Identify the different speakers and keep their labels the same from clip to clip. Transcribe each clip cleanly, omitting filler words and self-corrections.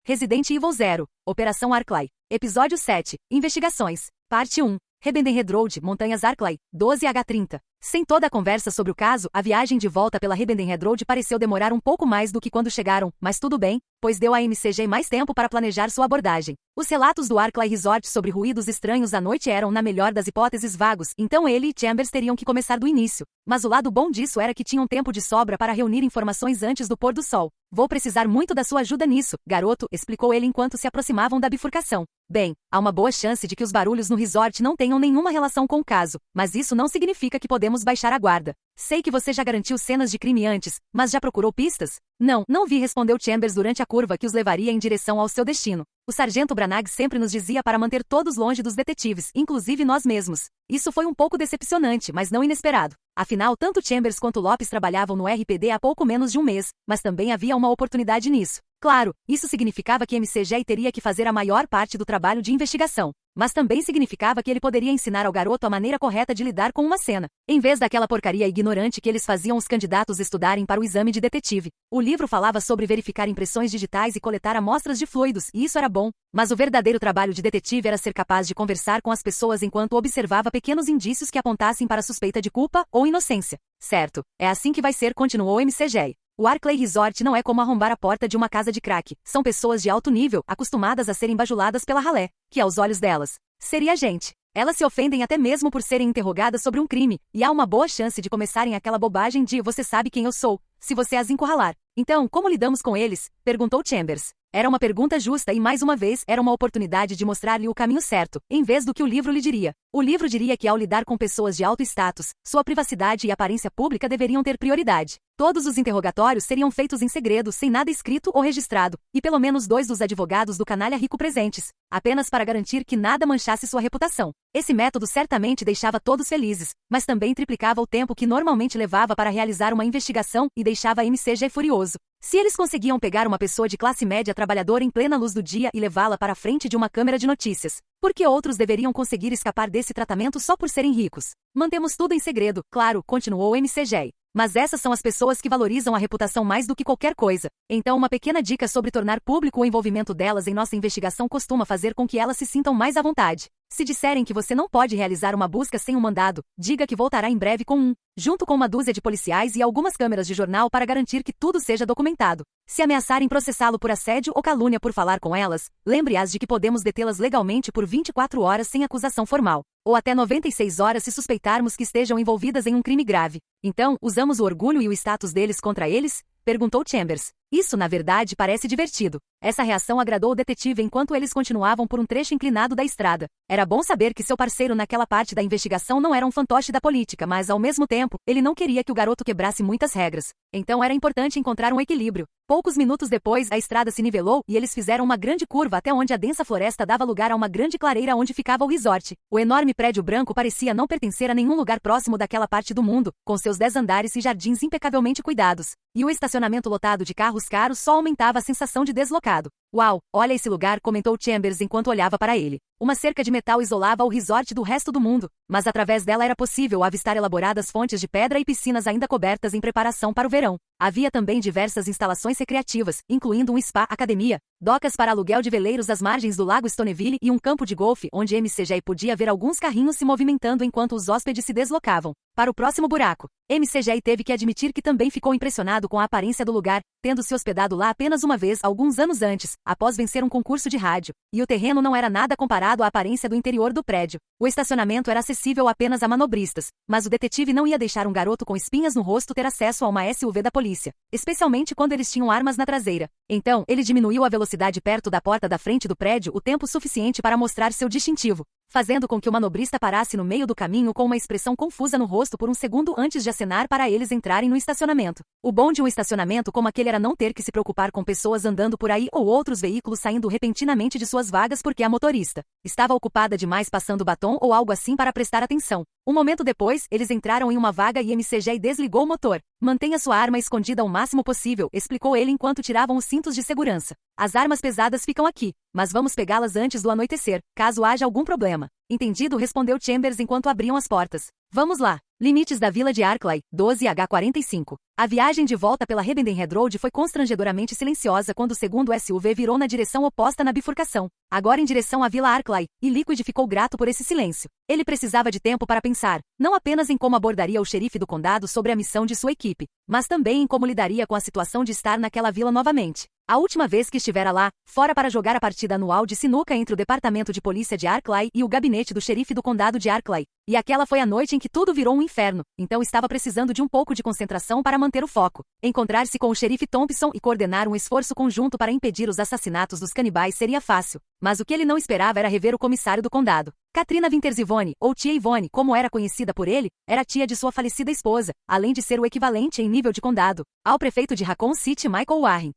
Speaker 1: Resident Evil Zero, Operação Arclay. Episódio 7, Investigações. Parte 1. Rebenden Road, Montanhas Arclay, 12H30. Sem toda a conversa sobre o caso, a viagem de volta pela Rebenden Road pareceu demorar um pouco mais do que quando chegaram, mas tudo bem, pois deu à MCJ mais tempo para planejar sua abordagem. Os relatos do Arclay Resort sobre ruídos estranhos à noite eram, na melhor das hipóteses, vagos, então ele e Chambers teriam que começar do início. Mas o lado bom disso era que tinham tempo de sobra para reunir informações antes do pôr do sol. Vou precisar muito da sua ajuda nisso, garoto, explicou ele enquanto se aproximavam da bifurcação. Bem, há uma boa chance de que os barulhos no resort não tenham nenhuma relação com o caso, mas isso não significa que podemos baixar a guarda. Sei que você já garantiu cenas de crime antes, mas já procurou pistas? Não vi, respondeu Chambers durante a curva que os levaria em direção ao seu destino. O sargento Branagh sempre nos dizia para manter todos longe dos detetives, inclusive nós mesmos. Isso foi um pouco decepcionante, mas não inesperado. Afinal, tanto Chambers quanto Lopes trabalhavam no RPD há pouco menos de um mês, mas também havia uma oportunidade nisso. Claro, isso significava que MCJ teria que fazer a maior parte do trabalho de investigação. Mas também significava que ele poderia ensinar ao garoto a maneira correta de lidar com uma cena, em vez daquela porcaria ignorante que eles faziam os candidatos estudarem para o exame de detetive. O livro falava sobre verificar impressões digitais e coletar amostras de fluidos, e isso era bom, mas o verdadeiro trabalho de detetive era ser capaz de conversar com as pessoas enquanto observava pequenos indícios que apontassem para suspeita de culpa ou inocência. Certo, é assim que vai ser, continuou MCJ. O Arclay Resort não é como arrombar a porta de uma casa de crack. São pessoas de alto nível, acostumadas a serem bajuladas pela ralé, que aos olhos delas seria gente. Elas se ofendem até mesmo por serem interrogadas sobre um crime, e há uma boa chance de começarem aquela bobagem de "você sabe quem eu sou", se você as encurralar. Então, como lidamos com eles? Perguntou Chambers. Era uma pergunta justa e, mais uma vez, era uma oportunidade de mostrar-lhe o caminho certo, em vez do que o livro lhe diria. O livro diria que, ao lidar com pessoas de alto status, sua privacidade e aparência pública deveriam ter prioridade. Todos os interrogatórios seriam feitos em segredo, sem nada escrito ou registrado, e pelo menos 2 dos advogados do canalha rico presentes, apenas para garantir que nada manchasse sua reputação. Esse método certamente deixava todos felizes, mas também triplicava o tempo que normalmente levava para realizar uma investigação e deixava a MCJ furioso. Se eles conseguiam pegar uma pessoa de classe média trabalhadora em plena luz do dia e levá-la para a frente de uma câmera de notícias, por que outros deveriam conseguir escapar desse tratamento só por serem ricos? Mantemos tudo em segredo, claro, continuou MCJ. Mas essas são as pessoas que valorizam a reputação mais do que qualquer coisa. Então, uma pequena dica sobre tornar público o envolvimento delas em nossa investigação costuma fazer com que elas se sintam mais à vontade. Se disserem que você não pode realizar uma busca sem um mandado, diga que voltará em breve com um, junto com uma dúzia de policiais e algumas câmeras de jornal para garantir que tudo seja documentado. Se ameaçarem processá-lo por assédio ou calúnia por falar com elas, lembre-as de que podemos detê-las legalmente por 24 horas sem acusação formal, ou até 96 horas se suspeitarmos que estejam envolvidas em um crime grave. Então, usamos o orgulho e o status deles contra eles? Perguntou Chambers. Isso, na verdade, parece divertido. Essa reação agradou o detetive enquanto eles continuavam por um trecho inclinado da estrada. Era bom saber que seu parceiro naquela parte da investigação não era um fantoche da política, mas, ao mesmo tempo, ele não queria que o garoto quebrasse muitas regras. Então era importante encontrar um equilíbrio. Poucos minutos depois, a estrada se nivelou e eles fizeram uma grande curva até onde a densa floresta dava lugar a uma grande clareira onde ficava o resort. O enorme prédio branco parecia não pertencer a nenhum lugar próximo daquela parte do mundo, com seus 10 andares e jardins impecavelmente cuidados. E o estacionamento lotado de carros caros só aumentava a sensação de deslocado. Uau, olha esse lugar, comentou Chambers enquanto olhava para ele. Uma cerca de metal isolava o resort do resto do mundo, mas através dela era possível avistar elaboradas fontes de pedra e piscinas ainda cobertas em preparação para o verão. Havia também diversas instalações recreativas, incluindo um spa, academia, docas para aluguel de veleiros às margens do lago Stoneville e um campo de golfe onde MCJ podia ver alguns carrinhos se movimentando enquanto os hóspedes se deslocavam para o próximo buraco. MCJ teve que admitir que também ficou impressionado com a aparência do lugar, tendo se hospedado lá apenas uma vez alguns anos antes, após vencer um concurso de rádio, e o terreno não era nada comparado à aparência do interior do prédio. O estacionamento era acessível apenas a manobristas, mas o detetive não ia deixar um garoto com espinhas no rosto ter acesso a uma SUV da polícia, especialmente quando eles tinham armas na traseira. Então, ele diminuiu a velocidade perto da porta da frente do prédio o tempo suficiente para mostrar seu distintivo, fazendo com que o manobrista parasse no meio do caminho com uma expressão confusa no rosto por um segundo antes de acenar para eles entrarem no estacionamento. O bom de um estacionamento como aquele era não ter que se preocupar com pessoas andando por aí ou outros veículos saindo repentinamente de suas vagas porque a motorista estava ocupada demais passando batom ou algo assim para prestar atenção. Um momento depois, eles entraram em uma vaga e MCJ desligou o motor. Mantenha sua arma escondida o máximo possível, explicou ele enquanto tiravam os cintos de segurança. As armas pesadas ficam aqui, mas vamos pegá-las antes do anoitecer, caso haja algum problema. Entendido, respondeu Chambers enquanto abriam as portas. Vamos lá. Limites da Vila de Arklay, 12H45. A viagem de volta pela Hebendenhead Road foi constrangedoramente silenciosa quando o segundo SUV virou na direção oposta na bifurcação, agora em direção à Vila Arklay, e Liquid ficou grato por esse silêncio. Ele precisava de tempo para pensar, não apenas em como abordaria o xerife do condado sobre a missão de sua equipe, mas também em como lidaria com a situação de estar naquela vila novamente. A última vez que estivera lá, fora para jogar a partida anual de sinuca entre o departamento de polícia de Arklay e o gabinete do xerife do condado de Arklay. E aquela foi a noite em que tudo virou um inferno, então estava precisando de um pouco de concentração para manter o foco. Encontrar-se com o xerife Thompson e coordenar um esforço conjunto para impedir os assassinatos dos canibais seria fácil, mas o que ele não esperava era rever o comissário do condado. Katrina Winters Yvonne, ou Tia Yvonne, como era conhecida por ele, era tia de sua falecida esposa, além de ser o equivalente em nível de condado ao prefeito de Raccoon City Michael Warren.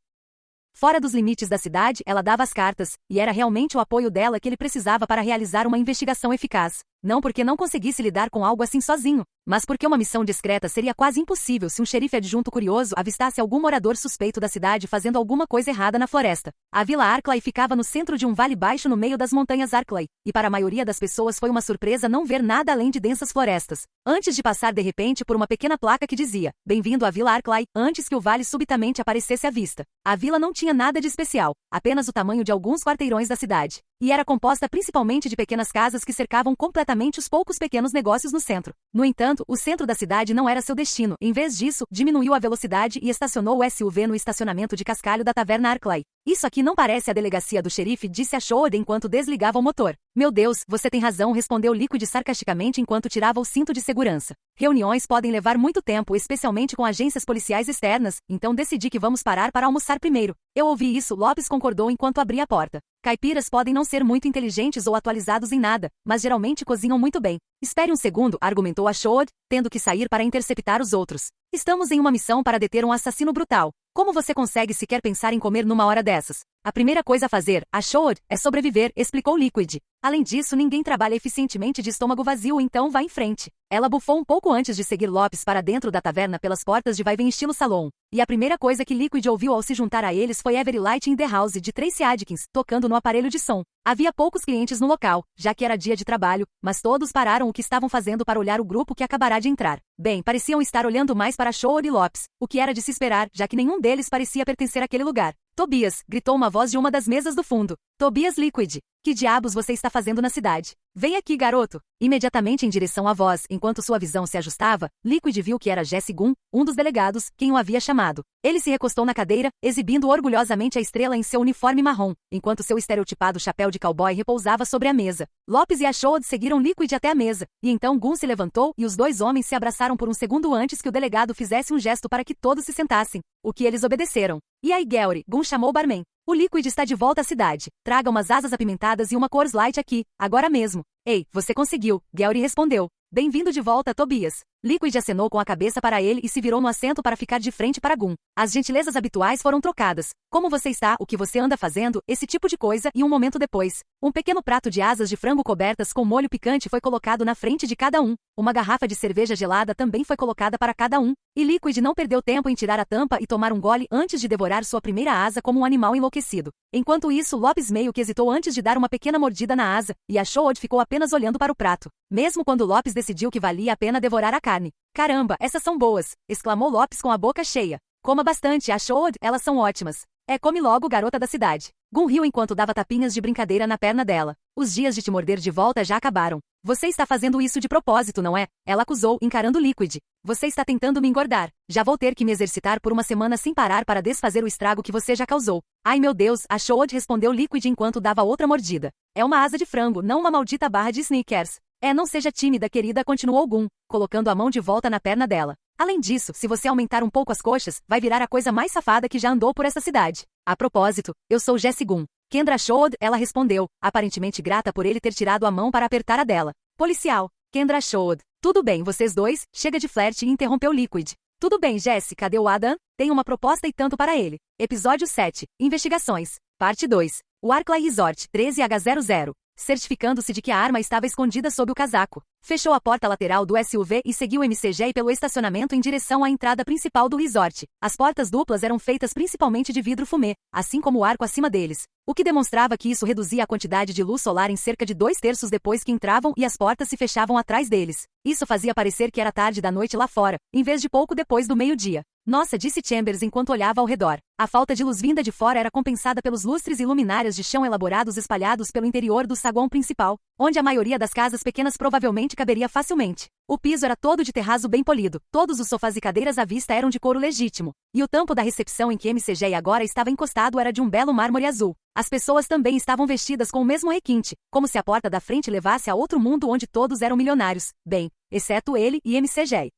Speaker 1: Fora dos limites da cidade, ela dava as cartas, e era realmente o apoio dela que ele precisava para realizar uma investigação eficaz. Não porque não conseguisse lidar com algo assim sozinho, mas porque uma missão discreta seria quase impossível se um xerife adjunto curioso avistasse algum morador suspeito da cidade fazendo alguma coisa errada na floresta. A Vila Arklay ficava no centro de um vale baixo no meio das montanhas Arklay, e para a maioria das pessoas foi uma surpresa não ver nada além de densas florestas. Antes de passar de repente por uma pequena placa que dizia, bem-vindo à Vila Arklay, antes que o vale subitamente aparecesse à vista. A vila não tinha nada de especial, apenas o tamanho de alguns quarteirões da cidade. E era composta principalmente de pequenas casas que cercavam completamente os poucos pequenos negócios no centro. No entanto, o centro da cidade não era seu destino. Em vez disso, diminuiu a velocidade e estacionou o SUV no estacionamento de cascalho da taverna Arklay. Isso aqui não parece a delegacia do xerife, disse a Shode enquanto desligava o motor. Meu Deus, você tem razão, respondeu Liquid sarcasticamente enquanto tirava o cinto de segurança. Reuniões podem levar muito tempo, especialmente com agências policiais externas, então decidi que vamos parar para almoçar primeiro. Eu ouvi isso, Lopes concordou enquanto abria a porta. Caipiras podem não ser muito inteligentes ou atualizados em nada, mas geralmente cozinham muito bem. Espere um segundo, argumentou a Shode, tendo que sair para interceptar os outros. Estamos em uma missão para deter um assassino brutal. Como você consegue sequer pensar em comer numa hora dessas? A primeira coisa a fazer, a Shode, é sobreviver, explicou Liquid. Além disso, ninguém trabalha eficientemente de estômago vazio, então vá em frente. Ela bufou um pouco antes de seguir Lopes para dentro da taverna pelas portas de vai-vem estilo salão. E a primeira coisa que Liquid ouviu ao se juntar a eles foi Every Light in the House de Tracy Adkins, tocando no aparelho de som. Havia poucos clientes no local, já que era dia de trabalho, mas todos pararam o que estavam fazendo para olhar o grupo que acabará de entrar. Bem, pareciam estar olhando mais para Shore e Lopes, o que era de se esperar, já que nenhum deles parecia pertencer àquele lugar. Tobias, gritou uma voz de uma das mesas do fundo. Tobias Liquid. Que diabos você está fazendo na cidade? Vem aqui, garoto. Imediatamente em direção à voz, enquanto sua visão se ajustava, Liquid viu que era Jesse Gunn, um dos delegados, quem o havia chamado. Ele se recostou na cadeira, exibindo orgulhosamente a estrela em seu uniforme marrom, enquanto seu estereotipado chapéu de cowboy repousava sobre a mesa. Lopes e a Shode seguiram Liquid até a mesa, e então Gunn se levantou e os dois homens se abraçaram por um segundo antes que o delegado fizesse um gesto para que todos se sentassem, o que eles obedeceram. E aí, Gary, Gunn chamou o barman. O Liquid está de volta à cidade. Traga umas asas apimentadas e uma Coors Light aqui, agora mesmo. Ei, você conseguiu, Gary respondeu. Bem-vindo de volta, Tobias. Liquid acenou com a cabeça para ele e se virou no assento para ficar de frente para Gunn. As gentilezas habituais foram trocadas. Como você está, o que você anda fazendo, esse tipo de coisa, e um momento depois. Um pequeno prato de asas de frango cobertas com molho picante foi colocado na frente de cada um. Uma garrafa de cerveja gelada também foi colocada para cada um. E Liquid não perdeu tempo em tirar a tampa e tomar um gole antes de devorar sua primeira asa como um animal enlouquecido. Enquanto isso, Lopes meio que hesitou antes de dar uma pequena mordida na asa, e a Shode ficou apenas olhando para o prato. Mesmo quando Lopes decidiu que valia a pena devorar a carne. Caramba, essas são boas! Exclamou Lopes com a boca cheia. Coma bastante, a Shode, elas são ótimas. Come logo, garota da cidade. Gunn riu enquanto dava tapinhas de brincadeira na perna dela. Os dias de te morder de volta já acabaram. Você está fazendo isso de propósito, não é? Ela acusou, encarando Liquid. Você está tentando me engordar. Já vou ter que me exercitar por uma semana sem parar para desfazer o estrago que você já causou. Ai meu Deus, a Shode, respondeu Liquid enquanto dava outra mordida. É uma asa de frango, não uma maldita barra de Snickers. Não seja tímida, querida, continuou Gunn, colocando a mão de volta na perna dela. Além disso, se você aumentar um pouco as coxas, vai virar a coisa mais safada que já andou por essa cidade. A propósito, eu sou Jesse Gunn. Kendra Shode, ela respondeu, aparentemente grata por ele ter tirado a mão para apertar a dela. Policial. Kendra Shode. Tudo bem, vocês dois, chega de flerte, interrompeu Liquid. Tudo bem, Jesse, cadê o Adam? Tenho uma proposta e tanto para ele. Episódio 7. Investigações. Parte 2. O Arklay Resort, 13H00. certificando-se de que a arma estava escondida sob o casaco. Fechou a porta lateral do SUV e seguiu o MCJ pelo estacionamento em direção à entrada principal do resort. As portas duplas eram feitas principalmente de vidro fumê, assim como o arco acima deles, o que demonstrava que isso reduzia a quantidade de luz solar em cerca de 2/3 depois que entravam e as portas se fechavam atrás deles. Isso fazia parecer que era tarde da noite lá fora, em vez de pouco depois do meio-dia. Nossa, disse Chambers enquanto olhava ao redor. A falta de luz vinda de fora era compensada pelos lustres e luminárias de chão elaborados espalhados pelo interior do saguão principal, onde a maioria das casas pequenas provavelmente caberia facilmente. O piso era todo de terraço bem polido, todos os sofás e cadeiras à vista eram de couro legítimo, e o tampo da recepção em que MCJ agora estava encostado era de um belo mármore azul. As pessoas também estavam vestidas com o mesmo requinte, como se a porta da frente levasse a outro mundo onde todos eram milionários, bem, exceto ele e MCJ.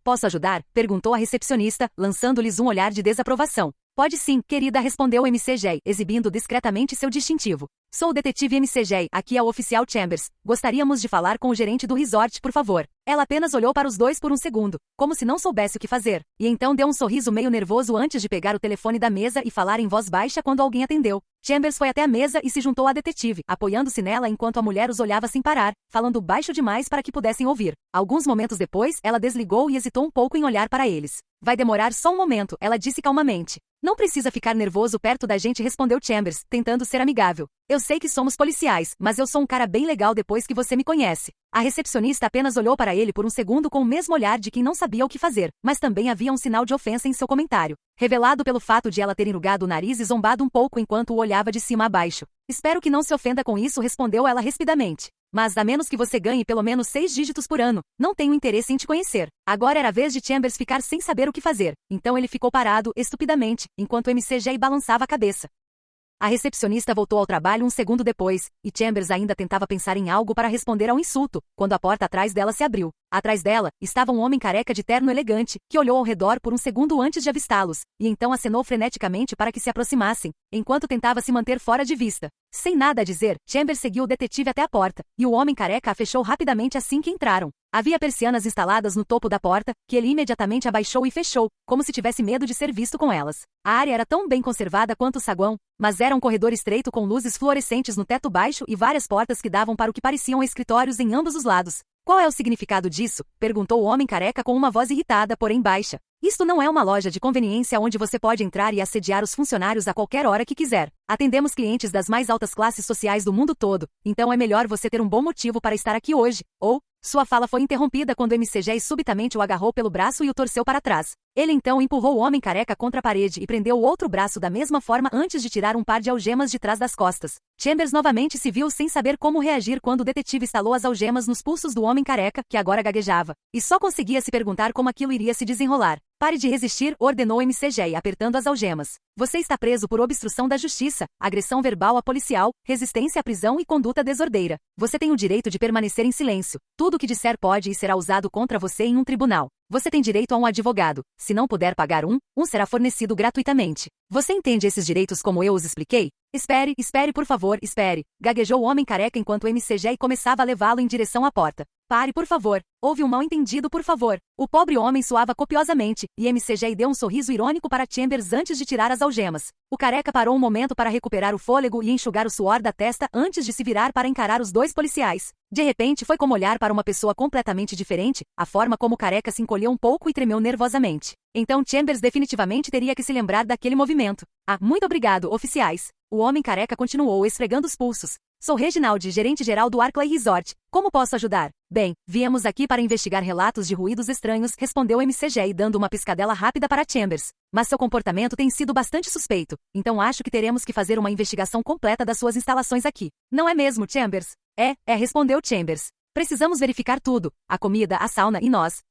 Speaker 1: Posso ajudar? Perguntou a recepcionista, lançando-lhes um olhar de desaprovação. Pode sim, querida, respondeu MCJ, exibindo discretamente seu distintivo. Sou o detetive MCJ, aqui é o oficial Chambers. Gostaríamos de falar com o gerente do resort, por favor. Ela apenas olhou para os dois por um segundo, como se não soubesse o que fazer, e então deu um sorriso meio nervoso antes de pegar o telefone da mesa e falar em voz baixa quando alguém atendeu. Chambers foi até a mesa e se juntou à detetive, apoiando-se nela enquanto a mulher os olhava sem parar, falando baixo demais para que pudessem ouvir. Alguns momentos depois, ela desligou e hesitou um pouco em olhar para eles. Vai demorar só um momento, ela disse calmamente. Não precisa ficar nervoso perto da gente, respondeu Chambers, tentando ser amigável. Eu sei que somos policiais, mas eu sou um cara bem legal depois que você me conhece. A recepcionista apenas olhou para ele por um segundo com o mesmo olhar de quem não sabia o que fazer, mas também havia um sinal de ofensa em seu comentário, revelado pelo fato de ela ter enrugado o nariz e zombado um pouco enquanto o olhava de cima a baixo. Espero que não se ofenda com isso, respondeu ela rispidamente. Mas a menos que você ganhe pelo menos 6 dígitos por ano, não tenho interesse em te conhecer. Agora era a vez de Chambers ficar sem saber o que fazer, então ele ficou parado, estupidamente, enquanto MCJ balançava a cabeça. A recepcionista voltou ao trabalho um segundo depois, e Chambers ainda tentava pensar em algo para responder ao insulto, quando a porta atrás dela se abriu. Atrás dela, estava um homem careca de terno elegante, que olhou ao redor por um segundo antes de avistá-los, e então acenou freneticamente para que se aproximassem, enquanto tentava se manter fora de vista. Sem nada a dizer, Chambers seguiu o detetive até a porta, e o homem careca a fechou rapidamente assim que entraram. Havia persianas instaladas no topo da porta, que ele imediatamente abaixou e fechou, como se tivesse medo de ser visto com elas. A área era tão bem conservada quanto o saguão, mas era um corredor estreito com luzes fluorescentes no teto baixo e várias portas que davam para o que pareciam escritórios em ambos os lados. Qual é o significado disso? Perguntou o homem careca com uma voz irritada, porém baixa. Isto não é uma loja de conveniência onde você pode entrar e assediar os funcionários a qualquer hora que quiser. Atendemos clientes das mais altas classes sociais do mundo todo, então é melhor você ter um bom motivo para estar aqui hoje. Ou, sua fala foi interrompida quando MCJ subitamente o agarrou pelo braço e o torceu para trás. Ele então empurrou o homem careca contra a parede e prendeu o outro braço da mesma forma antes de tirar um par de algemas de trás das costas. Chambers novamente se viu sem saber como reagir quando o detetive instalou as algemas nos pulsos do homem careca, que agora gaguejava, e só conseguia se perguntar como aquilo iria se desenrolar. Pare de resistir, ordenou MCJ, apertando as algemas. Você está preso por obstrução da justiça, agressão verbal a policial, resistência à prisão e conduta desordeira. Você tem o direito de permanecer em silêncio. Tudo o que disser pode e será usado contra você em um tribunal. Você tem direito a um advogado. Se não puder pagar um será fornecido gratuitamente. Você entende esses direitos como eu os expliquei? Espere, por favor, espere. Gaguejou o homem careca enquanto MCJ começava a levá-lo em direção à porta. Pare, por favor. Houve um mal-entendido, por favor. O pobre homem suava copiosamente, e MCJ deu um sorriso irônico para Chambers antes de tirar as algemas. O careca parou um momento para recuperar o fôlego e enxugar o suor da testa antes de se virar para encarar os dois policiais. De repente foi como olhar para uma pessoa completamente diferente, a forma como o careca se encolheu um pouco e tremeu nervosamente. Então Chambers definitivamente teria que se lembrar daquele movimento. Muito obrigado, oficiais. O homem careca continuou esfregando os pulsos. Sou Reginald, gerente-geral do Arklay Resort. Como posso ajudar? Bem, viemos aqui para investigar relatos de ruídos estranhos, respondeu MCJ dando uma piscadela rápida para Chambers. Mas seu comportamento tem sido bastante suspeito, então acho que teremos que fazer uma investigação completa das suas instalações aqui. Não é mesmo, Chambers? Respondeu Chambers. Precisamos verificar tudo, a comida, a sauna e nós.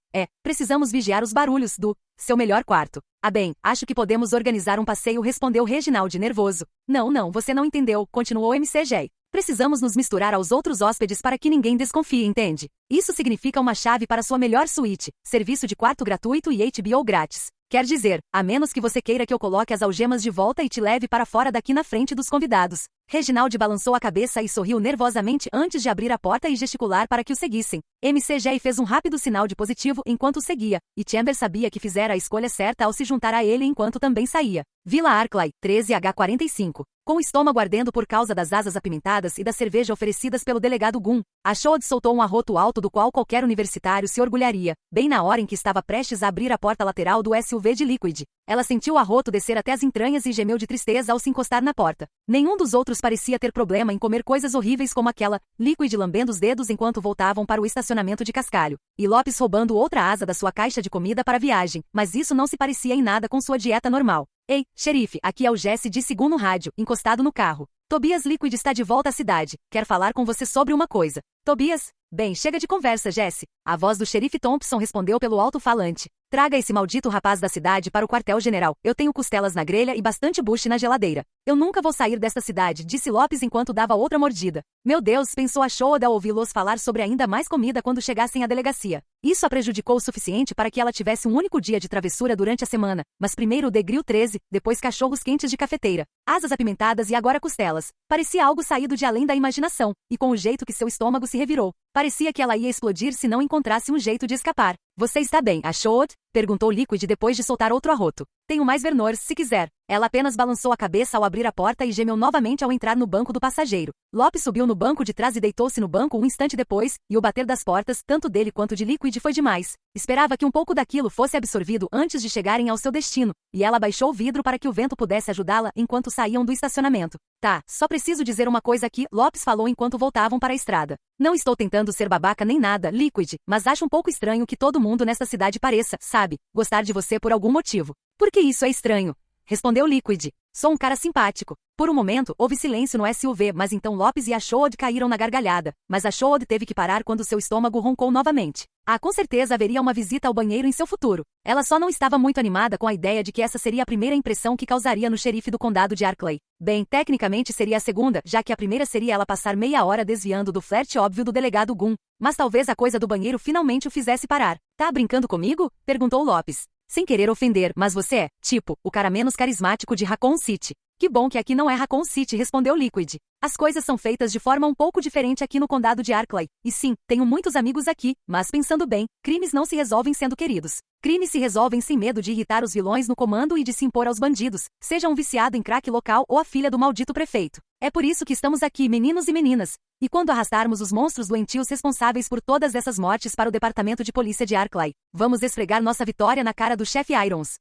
Speaker 1: Precisamos vigiar os barulhos do seu melhor quarto. Bem, acho que podemos organizar um passeio, respondeu Reginald nervoso. Não, você não entendeu, continuou MCJ. Precisamos nos misturar aos outros hóspedes para que ninguém desconfie, entende? Isso significa uma chave para sua melhor suíte, serviço de quarto gratuito e HBO grátis. Quer dizer, a menos que você queira que eu coloque as algemas de volta e te leve para fora daqui na frente dos convidados. Reginald balançou a cabeça e sorriu nervosamente antes de abrir a porta e gesticular para que o seguissem. MCJ fez um rápido sinal de positivo enquanto o seguia, e Chambers sabia que fizera a escolha certa ao se juntar a ele enquanto também saía. Vila Arklay, 13H45. com o estômago ardendo por causa das asas apimentadas e da cerveja oferecidas pelo delegado Gunn, a Shoad soltou um arroto alto do qual qualquer universitário se orgulharia, bem na hora em que estava prestes a abrir a porta lateral do SUV de Liquid. Ela sentiu o arroto descer até as entranhas e gemeu de tristeza ao se encostar na porta. Nenhum dos outros parecia ter problema em comer coisas horríveis como aquela, Liquid lambendo os dedos enquanto voltavam para o estacionamento de cascalho, e Lopes roubando outra asa da sua caixa de comida para a viagem, mas isso não se parecia em nada com sua dieta normal. Ei, xerife, aqui é o Jesse, disse Gunn no rádio, encostado no carro. Tobias Liquid está de volta à cidade, quer falar com você sobre uma coisa. Tobias? Bem, chega de conversa, Jesse. A voz do xerife Thompson respondeu pelo alto-falante. Traga esse maldito rapaz da cidade para o quartel-general. Eu tenho costelas na grelha e bastante buche na geladeira. Eu nunca vou sair desta cidade, disse Lopes enquanto dava outra mordida. Meu Deus, pensou a Shoad ao ouvi-los falar sobre ainda mais comida quando chegassem à delegacia. Isso a prejudicou o suficiente para que ela tivesse um único dia de travessura durante a semana, mas primeiro o Degril 13, depois cachorros quentes de cafeteira, asas apimentadas e agora costelas. Parecia algo saído de além da imaginação, e com o jeito que seu estômago se revirou, parecia que ela ia explodir se não encontrasse um jeito de escapar. Você está bem, a Shoad? Perguntou Liquid depois de soltar outro arroto. Tenho mais Vernors, se quiser. Ela apenas balançou a cabeça ao abrir a porta e gemeu novamente ao entrar no banco do passageiro. Lopes subiu no banco de trás e deitou-se no banco um instante depois, e o bater das portas, tanto dele quanto de Liquid, foi demais. Esperava que um pouco daquilo fosse absorvido antes de chegarem ao seu destino, e ela baixou o vidro para que o vento pudesse ajudá-la enquanto saíam do estacionamento. Tá, só preciso dizer uma coisa aqui, Lopes falou enquanto voltavam para a estrada. Não estou tentando ser babaca nem nada, Liquid, mas acho um pouco estranho que todo mundo nesta cidade pareça, sabe, gostar de você por algum motivo. Por que isso é estranho? Respondeu Liquid. Sou um cara simpático. Por um momento, houve silêncio no SUV, mas então Lopes e a Shoad caíram na gargalhada. Mas a Shoad teve que parar quando seu estômago roncou novamente. Ah, com certeza haveria uma visita ao banheiro em seu futuro. Ela só não estava muito animada com a ideia de que essa seria a primeira impressão que causaria no xerife do condado de Arklay. Bem, tecnicamente seria a segunda, já que a primeira seria ela passar meia hora desviando do flerte óbvio do delegado Gunn. Mas talvez a coisa do banheiro finalmente o fizesse parar. Tá brincando comigo? Perguntou Lopes. Sem querer ofender, mas você é, tipo, o cara menos carismático de Raccoon City. Que bom que aqui não é Raccoon City, respondeu Liquid. As coisas são feitas de forma um pouco diferente aqui no condado de Arklay. E sim, tenho muitos amigos aqui, mas pensando bem, crimes não se resolvem sendo queridos. Crimes se resolvem sem medo de irritar os vilões no comando e de se impor aos bandidos, seja um viciado em crack local ou a filha do maldito prefeito. É por isso que estamos aqui, meninos e meninas. E quando arrastarmos os monstros doentios responsáveis por todas essas mortes para o departamento de polícia de Arklay, vamos esfregar nossa vitória na cara do chefe Irons.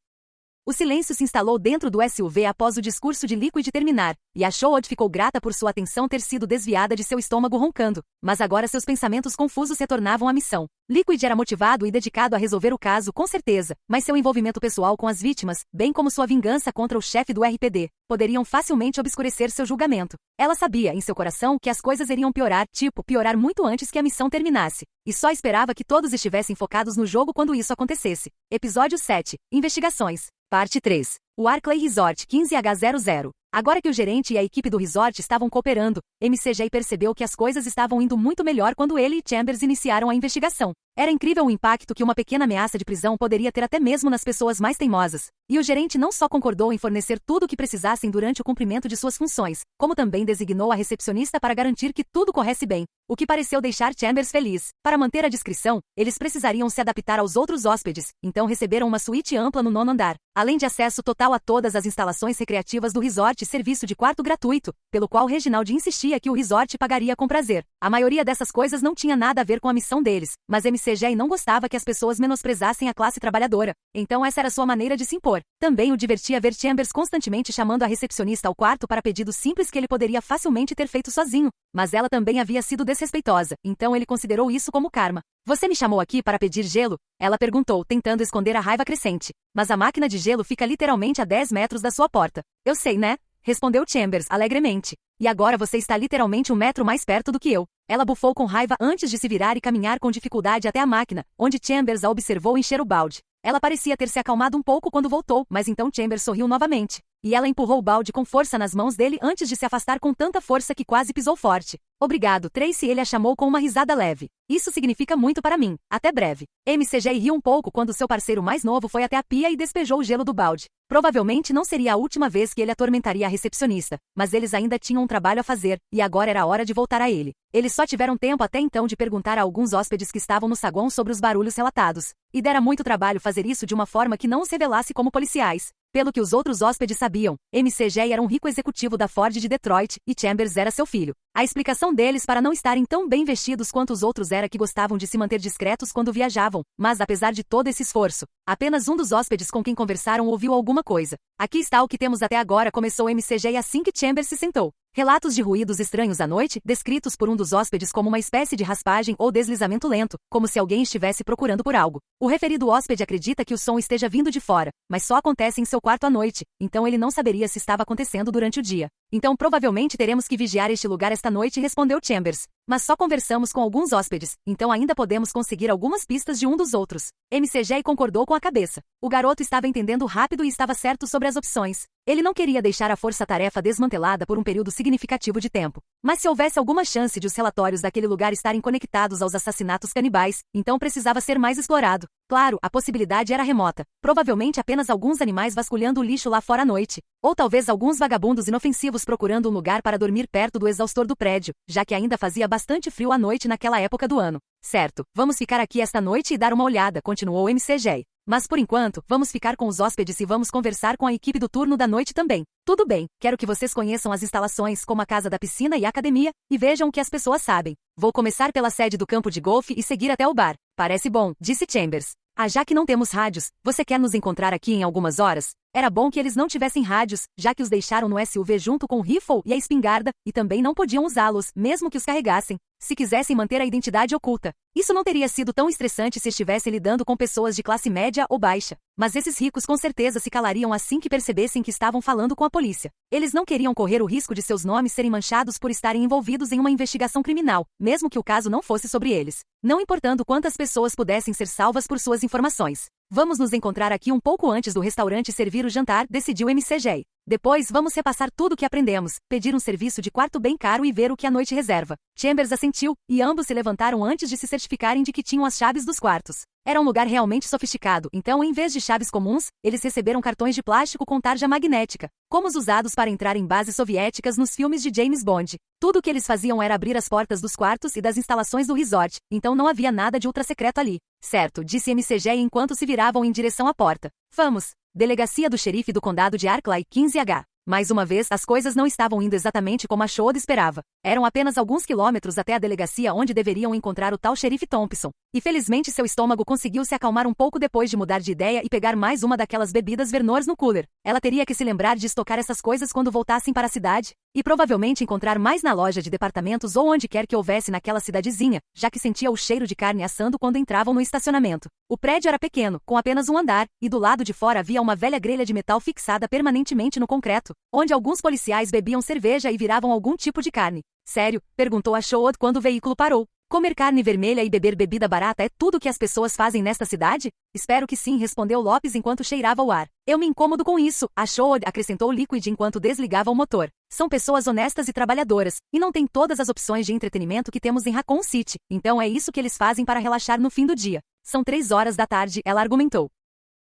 Speaker 1: O silêncio se instalou dentro do SUV após o discurso de Liquid terminar, e a Shoad ficou grata por sua atenção ter sido desviada de seu estômago roncando, mas agora seus pensamentos confusos retornavam à missão. Liquid era motivado e dedicado a resolver o caso com certeza, mas seu envolvimento pessoal com as vítimas, bem como sua vingança contra o chefe do RPD, poderiam facilmente obscurecer seu julgamento. Ela sabia, em seu coração, que as coisas iriam piorar, piorar muito antes que a missão terminasse, e só esperava que todos estivessem focados no jogo quando isso acontecesse. Episódio 7. Investigações. Parte 3. O Arklay Resort 15H00. Agora que o gerente e a equipe do resort estavam cooperando, MCJ percebeu que as coisas estavam indo muito melhor quando ele e Chambers iniciaram a investigação. Era incrível o impacto que uma pequena ameaça de prisão poderia ter até mesmo nas pessoas mais teimosas. E o gerente não só concordou em fornecer tudo o que precisassem durante o cumprimento de suas funções, como também designou a recepcionista para garantir que tudo corresse bem, o que pareceu deixar Chambers feliz. Para manter a discrição, eles precisariam se adaptar aos outros hóspedes, então receberam uma suíte ampla no 9º andar, além de acesso total a todas as instalações recreativas do resort e serviço de quarto gratuito, pelo qual Reginald insistia que o resort pagaria com prazer. A maioria dessas coisas não tinha nada a ver com a missão deles, mas MCJ não gostava que as pessoas menosprezassem a classe trabalhadora, então essa era sua maneira de se impor. Também o divertia ver Chambers constantemente chamando a recepcionista ao quarto para pedidos simples que ele poderia facilmente ter feito sozinho, mas ela também havia sido desrespeitosa, então ele considerou isso como karma. Você me chamou aqui para pedir gelo? Ela perguntou, tentando esconder a raiva crescente. Mas a máquina de gelo fica literalmente a 10 metros da sua porta. Eu sei, né? Respondeu Chambers, alegremente. E agora você está literalmente 1 metro mais perto do que eu. Ela bufou com raiva antes de se virar e caminhar com dificuldade até a máquina, onde Chambers a observou encher o balde. Ela parecia ter se acalmado um pouco quando voltou, mas então Chambers sorriu novamente. E ela empurrou o balde com força nas mãos dele antes de se afastar com tanta força que quase pisou forte. Obrigado, Tracy, ele a chamou com uma risada leve. Isso significa muito para mim. Até breve. MCJ riu um pouco quando seu parceiro mais novo foi até a pia e despejou o gelo do balde. Provavelmente não seria a última vez que ele atormentaria a recepcionista, mas eles ainda tinham um trabalho a fazer, e agora era hora de voltar a ele. Eles só tiveram tempo até então de perguntar a alguns hóspedes que estavam no saguão sobre os barulhos relatados. E dera muito trabalho fazer isso de uma forma que não os revelasse como policiais. Pelo que os outros hóspedes sabiam, McG era um rico executivo da Ford de Detroit, e Chambers era seu filho. A explicação deles para não estarem tão bem vestidos quanto os outros era que gostavam de se manter discretos quando viajavam, mas apesar de todo esse esforço, apenas um dos hóspedes com quem conversaram ouviu alguma coisa. Aqui está o que temos até agora, começou McG assim que Chambers se sentou. Relatos de ruídos estranhos à noite, descritos por um dos hóspedes como uma espécie de raspagem ou deslizamento lento, como se alguém estivesse procurando por algo. O referido hóspede acredita que o som esteja vindo de fora, mas só acontece em seu quarto à noite, então ele não saberia se estava acontecendo durante o dia. Então provavelmente teremos que vigiar este lugar esta noite, respondeu Chambers. Mas só conversamos com alguns hóspedes, então ainda podemos conseguir algumas pistas de um dos outros. McG concordou com a cabeça. O garoto estava entendendo rápido e estava certo sobre as opções. Ele não queria deixar a força-tarefa desmantelada por um período significativo de tempo. Mas se houvesse alguma chance de os relatórios daquele lugar estarem conectados aos assassinatos canibais, então precisava ser mais explorado. Claro, a possibilidade era remota. Provavelmente apenas alguns animais vasculhando o lixo lá fora à noite. Ou talvez alguns vagabundos inofensivos procurando um lugar para dormir perto do exaustor do prédio, já que ainda fazia bastante frio à noite naquela época do ano. Certo, vamos ficar aqui esta noite e dar uma olhada, continuou McG. Mas por enquanto, vamos ficar com os hóspedes e vamos conversar com a equipe do turno da noite também. Tudo bem, quero que vocês conheçam as instalações como a casa da piscina e a academia, e vejam o que as pessoas sabem. Vou começar pela sede do campo de golfe e seguir até o bar. Parece bom, disse Chambers. Ah, já que não temos rádios, você quer nos encontrar aqui em algumas horas? Era bom que eles não tivessem rádios, já que os deixaram no SUV junto com o rifle e a espingarda, e também não podiam usá-los, mesmo que os carregassem, se quisessem manter a identidade oculta. Isso não teria sido tão estressante se estivessem lidando com pessoas de classe média ou baixa. Mas esses ricos com certeza se calariam assim que percebessem que estavam falando com a polícia. Eles não queriam correr o risco de seus nomes serem manchados por estarem envolvidos em uma investigação criminal, mesmo que o caso não fosse sobre eles. Não importando quantas pessoas pudessem ser salvas por suas informações. Vamos nos encontrar aqui um pouco antes do restaurante servir o jantar, decidiu McG. Depois vamos repassar tudo o que aprendemos, pedir um serviço de quarto bem caro e ver o que a noite reserva. Chambers assentiu, e ambos se levantaram antes de se certificarem de que tinham as chaves dos quartos. Era um lugar realmente sofisticado, então em vez de chaves comuns, eles receberam cartões de plástico com tarja magnética, como os usados para entrar em bases soviéticas nos filmes de James Bond. Tudo o que eles faziam era abrir as portas dos quartos e das instalações do resort, então não havia nada de ultra-secreto ali. Certo, disse McG enquanto se viravam em direção à porta. Vamos! Delegacia do Xerife do Condado de Arklay, 15H. Mais uma vez, as coisas não estavam indo exatamente como a Shoad esperava. Eram apenas alguns quilômetros até a delegacia onde deveriam encontrar o tal xerife Thompson. E felizmente seu estômago conseguiu se acalmar um pouco depois de mudar de ideia e pegar mais uma daquelas bebidas Vernors no cooler. Ela teria que se lembrar de estocar essas coisas quando voltassem para a cidade, e provavelmente encontrar mais na loja de departamentos ou onde quer que houvesse naquela cidadezinha, já que sentia o cheiro de carne assando quando entravam no estacionamento. O prédio era pequeno, com apenas um andar, e do lado de fora havia uma velha grelha de metal fixada permanentemente no concreto, onde alguns policiais bebiam cerveja e viravam algum tipo de carne. Sério? Perguntou a Shoad quando o veículo parou. Comer carne vermelha e beber bebida barata é tudo que as pessoas fazem nesta cidade? Espero que sim, respondeu Lopes enquanto cheirava o ar. Eu me incomodo com isso, a Shoad acrescentou Liquid enquanto desligava o motor. São pessoas honestas e trabalhadoras, e não têm todas as opções de entretenimento que temos em Raccoon City, então é isso que eles fazem para relaxar no fim do dia. São 3 horas da tarde, ela argumentou.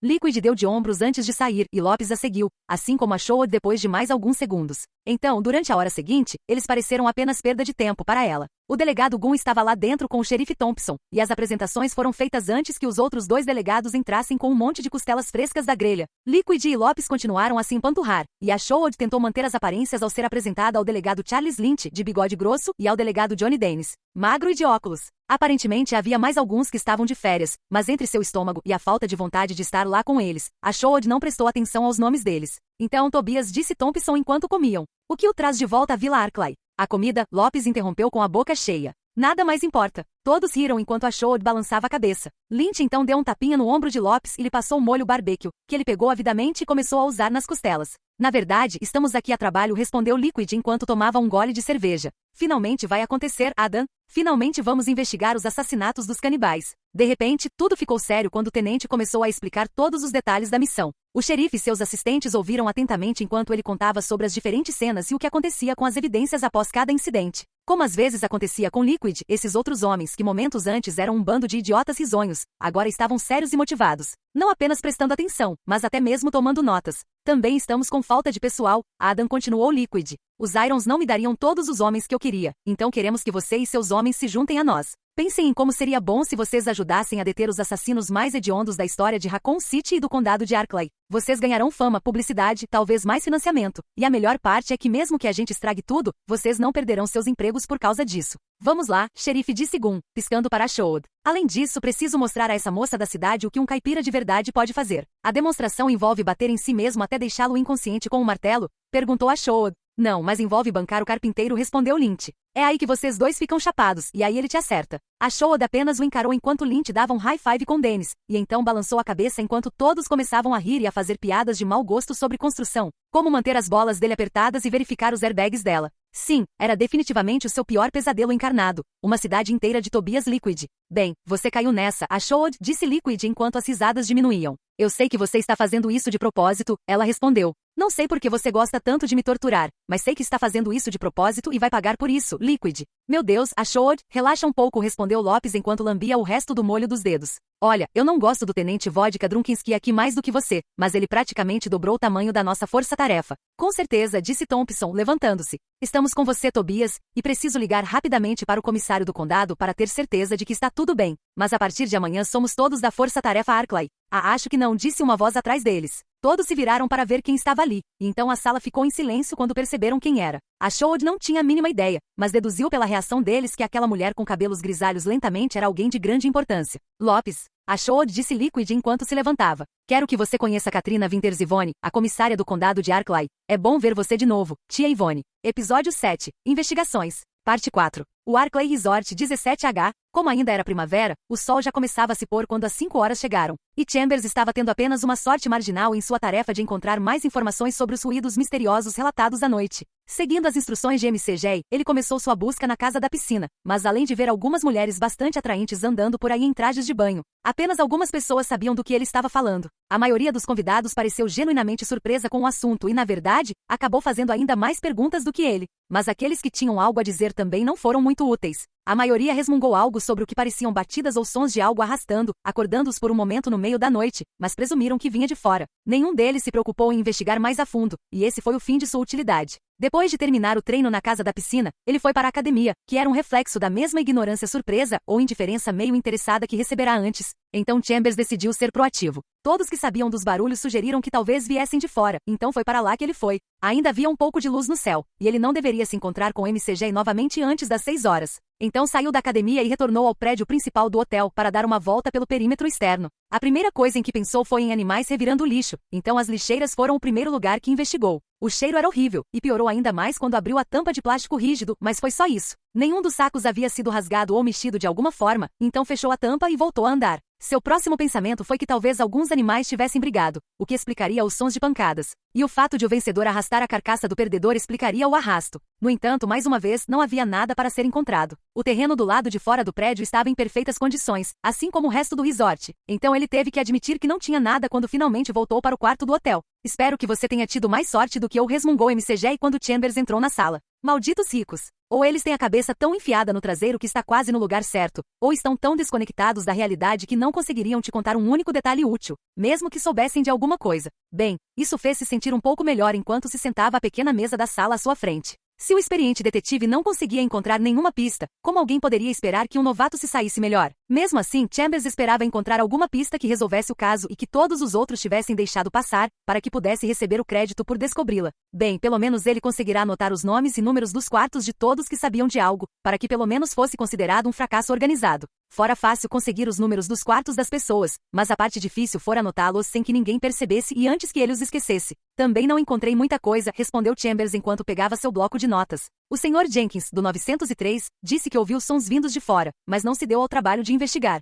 Speaker 1: Liquid deu de ombros antes de sair, e Lopes a seguiu, assim como a Shoad depois de mais alguns segundos. Então, durante a hora seguinte, eles pareceram apenas perda de tempo para ela. O delegado Gunn estava lá dentro com o xerife Thompson, e as apresentações foram feitas antes que os outros 2 delegados entrassem com um monte de costelas frescas da grelha. Liquid e Lopes continuaram a se empanturrar, e a Shoad tentou manter as aparências ao ser apresentada ao delegado Charles Lynch, de bigode grosso, e ao delegado Johnny Dennis, magro e de óculos. Aparentemente havia mais alguns que estavam de férias, mas entre seu estômago e a falta de vontade de estar lá com eles, a Shoad não prestou atenção aos nomes deles. Então Tobias disse Thompson enquanto comiam. O que o traz de volta à Vila Arklay? A comida, Lopes interrompeu com a boca cheia. Nada mais importa. Todos riram enquanto a Shoad balançava a cabeça. Lynch então deu um tapinha no ombro de Lopes e lhe passou o molho barbecue, que ele pegou avidamente e começou a usar nas costelas. Na verdade, estamos aqui a trabalho, respondeu Liquid enquanto tomava um gole de cerveja. Finalmente vai acontecer, Adam. Finalmente vamos investigar os assassinatos dos canibais. De repente, tudo ficou sério quando o tenente começou a explicar todos os detalhes da missão. O xerife e seus assistentes ouviram atentamente enquanto ele contava sobre as diferentes cenas e o que acontecia com as evidências após cada incidente. Como às vezes acontecia com Liquid, esses outros homens que momentos antes eram um bando de idiotas risonhos, agora estavam sérios e motivados. Não apenas prestando atenção, mas até mesmo tomando notas. Também estamos com falta de pessoal, Adam continuou Liquid. Os Irons não me dariam todos os homens que eu queria, então queremos que você e seus homens se juntem a nós. Pensem em como seria bom se vocês ajudassem a deter os assassinos mais hediondos da história de Raccoon City e do condado de Arklay. Vocês ganharão fama, publicidade, talvez mais financiamento. E a melhor parte é que mesmo que a gente estrague tudo, vocês não perderão seus empregos por causa disso. Vamos lá, xerife disse Gun, piscando para Ashood. Além disso, preciso mostrar a essa moça da cidade o que um caipira de verdade pode fazer. A demonstração envolve bater em si mesmo até deixá-lo inconsciente com um martelo? Perguntou Ashood. Não, mas envolve bancar o carpinteiro, respondeu Lynch. É aí que vocês dois ficam chapados, e aí ele te acerta. Ashood apenas o encarou enquanto Lynch dava um high five com Dennis, e então balançou a cabeça enquanto todos começavam a rir e a fazer piadas de mau gosto sobre construção, como manter as bolas dele apertadas e verificar os airbags dela. Sim, era definitivamente o seu pior pesadelo encarnado, uma cidade inteira de Tobias Liquid. Bem, você caiu nessa, Ashood, disse Liquid enquanto as risadas diminuíam. Eu sei que você está fazendo isso de propósito, ela respondeu. Não sei por que você gosta tanto de me torturar, mas sei que está fazendo isso de propósito e vai pagar por isso, Liquid. Meu Deus, Ashood, relaxa um pouco, respondeu Lopes enquanto lambia o resto do molho dos dedos. Olha, eu não gosto do Tenente Vodka Drunkinski aqui mais do que você, mas ele praticamente dobrou o tamanho da nossa força-tarefa. Com certeza, disse Thompson, levantando-se. Estamos com você, Tobias, e preciso ligar rapidamente para o comissário do condado para ter certeza de que está tudo bem. Mas a partir de amanhã somos todos da Força-Tarefa Arklay. Acho que não, disse uma voz atrás deles. Todos se viraram para ver quem estava ali, e então a sala ficou em silêncio quando perceberam quem era. Ashood não tinha a mínima ideia, mas deduziu pela reação deles que aquela mulher com cabelos grisalhos lentamente era alguém de grande importância. Lopes. Ashood, disse Liquid enquanto se levantava. Quero que você conheça Katrina Winters Yvonne, a comissária do condado de Arklay. É bom ver você de novo, tia Yvonne. Episódio 7. Investigações. Parte 4. O Arklay Resort 17H. Como ainda era primavera, o sol já começava a se pôr quando as 5 horas chegaram. E Chambers estava tendo apenas uma sorte marginal em sua tarefa de encontrar mais informações sobre os ruídos misteriosos relatados à noite. Seguindo as instruções de MCG, ele começou sua busca na casa da piscina, mas além de ver algumas mulheres bastante atraentes andando por aí em trajes de banho, apenas algumas pessoas sabiam do que ele estava falando. A maioria dos convidados pareceu genuinamente surpresa com o assunto e, na verdade, acabou fazendo ainda mais perguntas do que ele. Mas aqueles que tinham algo a dizer também não foram muito úteis. A maioria resmungou algo sobre o que pareciam batidas ou sons de algo arrastando, acordando-os por um momento no meio da noite, mas presumiram que vinha de fora. Nenhum deles se preocupou em investigar mais a fundo, e esse foi o fim de sua utilidade. Depois de terminar o treino na casa da piscina, ele foi para a academia, que era um reflexo da mesma ignorância surpresa ou indiferença meio interessada que receberá antes. Então Chambers decidiu ser proativo. Todos que sabiam dos barulhos sugeriram que talvez viessem de fora, então foi para lá que ele foi. Ainda havia um pouco de luz no céu, e ele não deveria se encontrar com MCG novamente antes das 6 horas. Então saiu da academia e retornou ao prédio principal do hotel para dar uma volta pelo perímetro externo. A primeira coisa em que pensou foi em animais revirando lixo, então as lixeiras foram o primeiro lugar que investigou. O cheiro era horrível, e piorou ainda mais quando abriu a tampa de plástico rígido, mas foi só isso. Nenhum dos sacos havia sido rasgado ou mexido de alguma forma, então fechou a tampa e voltou a andar. Seu próximo pensamento foi que talvez alguns animais tivessem brigado, o que explicaria os sons de pancadas. E o fato de o vencedor arrastar a carcaça do perdedor explicaria o arrasto. No entanto, mais uma vez, não havia nada para ser encontrado. O terreno do lado de fora do prédio estava em perfeitas condições, assim como o resto do resort. Então ele teve que admitir que não tinha nada quando finalmente voltou para o quarto do hotel. Espero que você tenha tido mais sorte do que eu, resmungou MCG quando Chambers entrou na sala. Malditos ricos. Ou eles têm a cabeça tão enfiada no traseiro que está quase no lugar certo, ou estão tão desconectados da realidade que não conseguiriam te contar um único detalhe útil, mesmo que soubessem de alguma coisa. Bem, isso fez se sentir um pouco melhor enquanto se sentava à pequena mesa da sala à sua frente. Se o experiente detetive não conseguia encontrar nenhuma pista, como alguém poderia esperar que um novato se saísse melhor? Mesmo assim, Chambers esperava encontrar alguma pista que resolvesse o caso e que todos os outros tivessem deixado passar, para que pudesse receber o crédito por descobri-la. Bem, pelo menos ele conseguirá anotar os nomes e números dos quartos de todos que sabiam de algo, para que pelo menos fosse considerado um fracasso organizado. Fora fácil conseguir os números dos quartos das pessoas, mas a parte difícil fora anotá-los sem que ninguém percebesse e antes que ele os esquecesse. Também não encontrei muita coisa, respondeu Chambers enquanto pegava seu bloco de notas. O Sr. Jenkins, do 903, disse que ouviu sons vindos de fora, mas não se deu ao trabalho de investigar.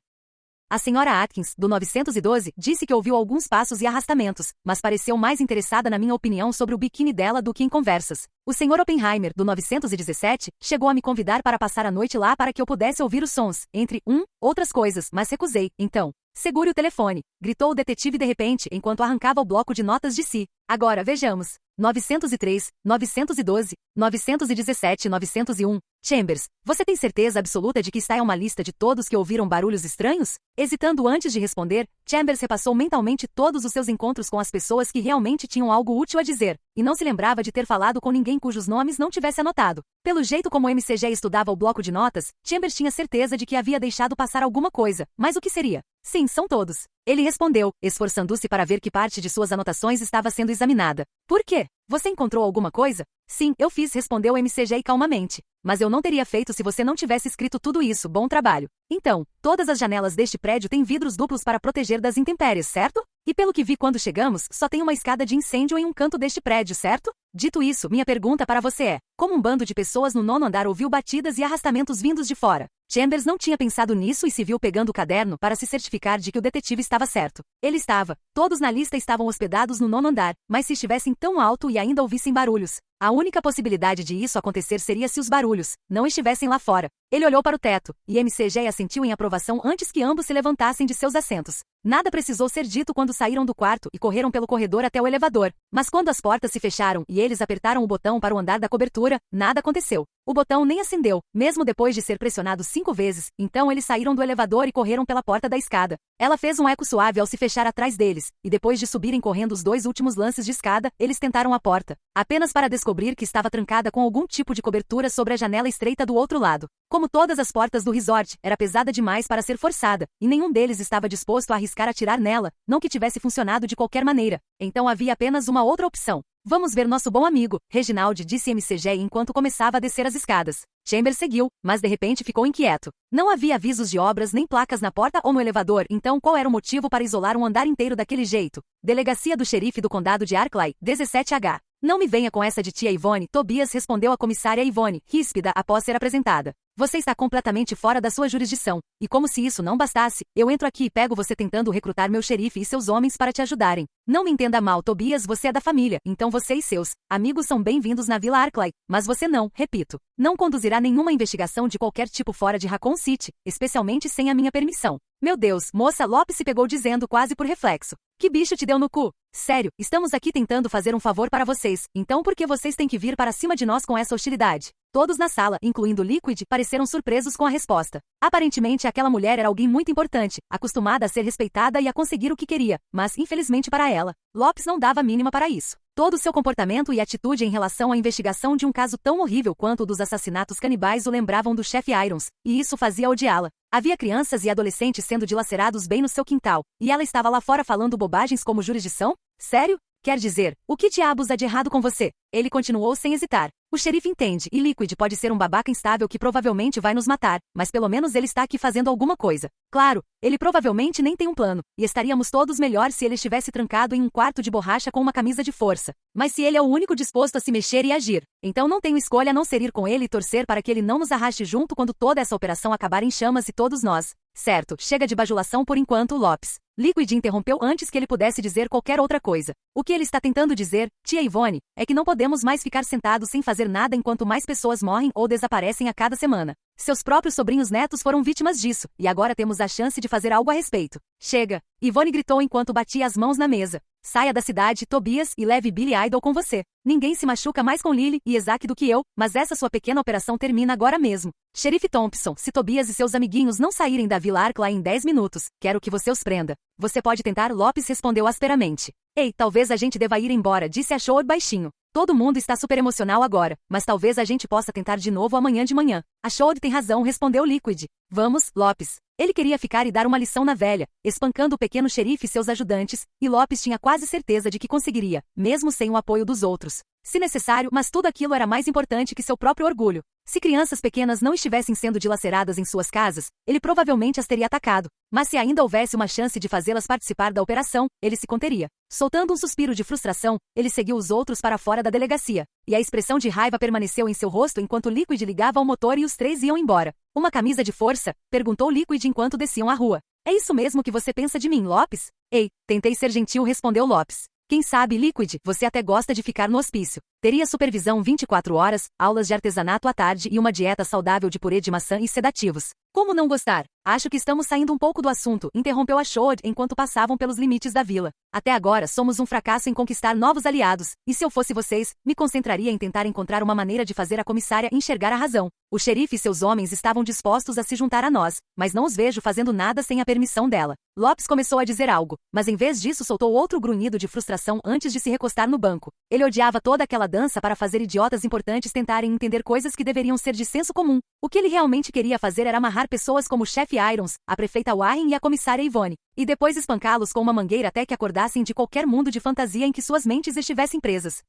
Speaker 1: A Sra. Atkins, do 912, disse que ouviu alguns passos e arrastamentos, mas pareceu mais interessada na minha opinião sobre o biquíni dela do que em conversas. O Sr. Oppenheimer, do 917, chegou a me convidar para passar a noite lá para que eu pudesse ouvir os sons, entre outras coisas, mas recusei. Então, segure o telefone, gritou o detetive de repente enquanto arrancava o bloco de notas de si. Agora vejamos. 903, 912, 917 e 901. Chambers, você tem certeza absoluta de que está em uma lista de todos que ouviram barulhos estranhos? Hesitando antes de responder, Chambers repassou mentalmente todos os seus encontros com as pessoas que realmente tinham algo útil a dizer, e não se lembrava de ter falado com ninguém cujos nomes não tivesse anotado. Pelo jeito como o MCG estudava o bloco de notas, Chambers tinha certeza de que havia deixado passar alguma coisa, mas o que seria? Sim, são todos. Ele respondeu, esforçando-se para ver que parte de suas anotações estava sendo examinada. Por quê? Você encontrou alguma coisa? Sim, eu fiz, respondeu o MCG calmamente. Mas eu não teria feito se você não tivesse escrito tudo isso, bom trabalho. Então, todas as janelas deste prédio têm vidros duplos para proteger das intempéries, certo? E pelo que vi quando chegamos, só tem uma escada de incêndio em um canto deste prédio, certo? Dito isso, minha pergunta para você é, como um bando de pessoas no 9º andar ouviu batidas e arrastamentos vindos de fora? Chambers não tinha pensado nisso e se viu pegando o caderno para se certificar de que o detetive estava certo. Ele estava. Todos na lista estavam hospedados no 9º andar, mas se estivessem tão alto e ainda ouvissem barulhos. A única possibilidade de isso acontecer seria se os barulhos não estivessem lá fora. Ele olhou para o teto, e MCG assentiu em aprovação antes que ambos se levantassem de seus assentos. Nada precisou ser dito quando saíram do quarto e correram pelo corredor até o elevador. Mas quando as portas se fecharam e eles apertaram o botão para o andar da cobertura, nada aconteceu. O botão nem acendeu, mesmo depois de ser pressionado 5 vezes, então eles saíram do elevador e correram pela porta da escada. Ela fez um eco suave ao se fechar atrás deles, e depois de subirem correndo os 2 últimos lances de escada, eles tentaram a porta, apenas para descobrir que estava trancada com algum tipo de cobertura sobre a janela estreita do outro lado. Como todas as portas do resort, era pesada demais para ser forçada, e nenhum deles estava disposto a arriscar atirar nela, não que tivesse funcionado de qualquer maneira. Então havia apenas uma outra opção. Vamos ver nosso bom amigo, Reginald, disse MCG enquanto começava a descer as escadas. Chambers seguiu, mas de repente ficou inquieto. Não havia avisos de obras nem placas na porta ou no elevador, então qual era o motivo para isolar um andar inteiro daquele jeito? Delegacia do xerife do condado de Arklay, 17H. Não me venha com essa de tia Yvonne, Tobias respondeu a comissária Yvonne, ríspida após ser apresentada. Você está completamente fora da sua jurisdição, e como se isso não bastasse, eu entro aqui e pego você tentando recrutar meu xerife e seus homens para te ajudarem. Não me entenda mal, Tobias, você é da família, então você e seus amigos são bem-vindos na Vila Arklay, mas você não, repito, não conduzirá nenhuma investigação de qualquer tipo fora de Raccoon City, especialmente sem a minha permissão. Meu Deus, moça, Lopes se pegou dizendo quase por reflexo. Que bicho te deu no cu? Sério, estamos aqui tentando fazer um favor para vocês, então por que vocês têm que vir para cima de nós com essa hostilidade? Todos na sala, incluindo Liquid, pareceram surpresos com a resposta. Aparentemente aquela mulher era alguém muito importante, acostumada a ser respeitada e a conseguir o que queria, mas infelizmente para ela, Lopes não dava a mínima para isso. Todo o seu comportamento e atitude em relação à investigação de um caso tão horrível quanto o dos assassinatos canibais o lembravam do chefe Irons, e isso fazia odiá-la. Havia crianças e adolescentes sendo dilacerados bem no seu quintal, e ela estava lá fora falando bobagens como jurisdição? Sério? Quer dizer, o que diabos há de errado com você? Ele continuou sem hesitar. O xerife entende, e Liquid pode ser um babaca instável que provavelmente vai nos matar, mas pelo menos ele está aqui fazendo alguma coisa. Claro, ele provavelmente nem tem um plano, e estaríamos todos melhor se ele estivesse trancado em um quarto de borracha com uma camisa de força. Mas se ele é o único disposto a se mexer e agir, então não tenho escolha a não ser ir com ele e torcer para que ele não nos arraste junto quando toda essa operação acabar em chamas e todos nós. Certo, chega de bajulação por enquanto, Lopes. Liquid interrompeu antes que ele pudesse dizer qualquer outra coisa. O que ele está tentando dizer, tia Yvonne, é que não podemos mais ficar sentados sem fazer nada enquanto mais pessoas morrem ou desaparecem a cada semana. Seus próprios sobrinhos netos foram vítimas disso, e agora temos a chance de fazer algo a respeito. Chega! Yvonne gritou enquanto batia as mãos na mesa. Saia da cidade, Tobias, e leve Billy Idol com você. Ninguém se machuca mais com Lily e Isaac do que eu, mas essa sua pequena operação termina agora mesmo. Xerife Thompson, se Tobias e seus amiguinhos não saírem da Vila Arklay em 10 minutos, quero que você os prenda. Você pode tentar, Lopes respondeu asperamente. Ei, talvez a gente deva ir embora, disse a Shore baixinho. Todo mundo está super emocional agora, mas talvez a gente possa tentar de novo amanhã de manhã. A Shore tem razão, respondeu Liquid. Vamos, Lopes. Ele queria ficar e dar uma lição na velha, espancando o pequeno xerife e seus ajudantes, e Lopes tinha quase certeza de que conseguiria, mesmo sem o apoio dos outros. Se necessário, mas tudo aquilo era mais importante que seu próprio orgulho. Se crianças pequenas não estivessem sendo dilaceradas em suas casas, ele provavelmente as teria atacado. Mas se ainda houvesse uma chance de fazê-las participar da operação, ele se conteria. Soltando um suspiro de frustração, ele seguiu os outros para fora da delegacia. E a expressão de raiva permaneceu em seu rosto enquanto Liquid ligava ao motor e os 3 iam embora. Uma camisa de força? Perguntou Liquid enquanto desciam a rua. É isso mesmo que você pensa de mim, Lopes? Ei, tentei ser gentil, respondeu Lopes. Quem sabe, Liquid, você até gosta de ficar no hospício. Teria supervisão 24 horas, aulas de artesanato à tarde e uma dieta saudável de purê de maçã e sedativos. Como não gostar? Acho que estamos saindo um pouco do assunto, interrompeu a Shod enquanto passavam pelos limites da vila. Até agora somos um fracasso em conquistar novos aliados, e se eu fosse vocês, me concentraria em tentar encontrar uma maneira de fazer a comissária enxergar a razão. O xerife e seus homens estavam dispostos a se juntar a nós, mas não os vejo fazendo nada sem a permissão dela. Lopes começou a dizer algo, mas em vez disso soltou outro grunhido de frustração antes de se recostar no banco. Ele odiava toda aquela dança para fazer idiotas importantes tentarem entender coisas que deveriam ser de senso comum. O que ele realmente queria fazer era amarrar pessoas como o chefe Irons, a prefeita Warren e a comissária Yvonne, e depois espancá-los com uma mangueira até que acordassem de qualquer mundo de fantasia em que suas mentes estivessem presas.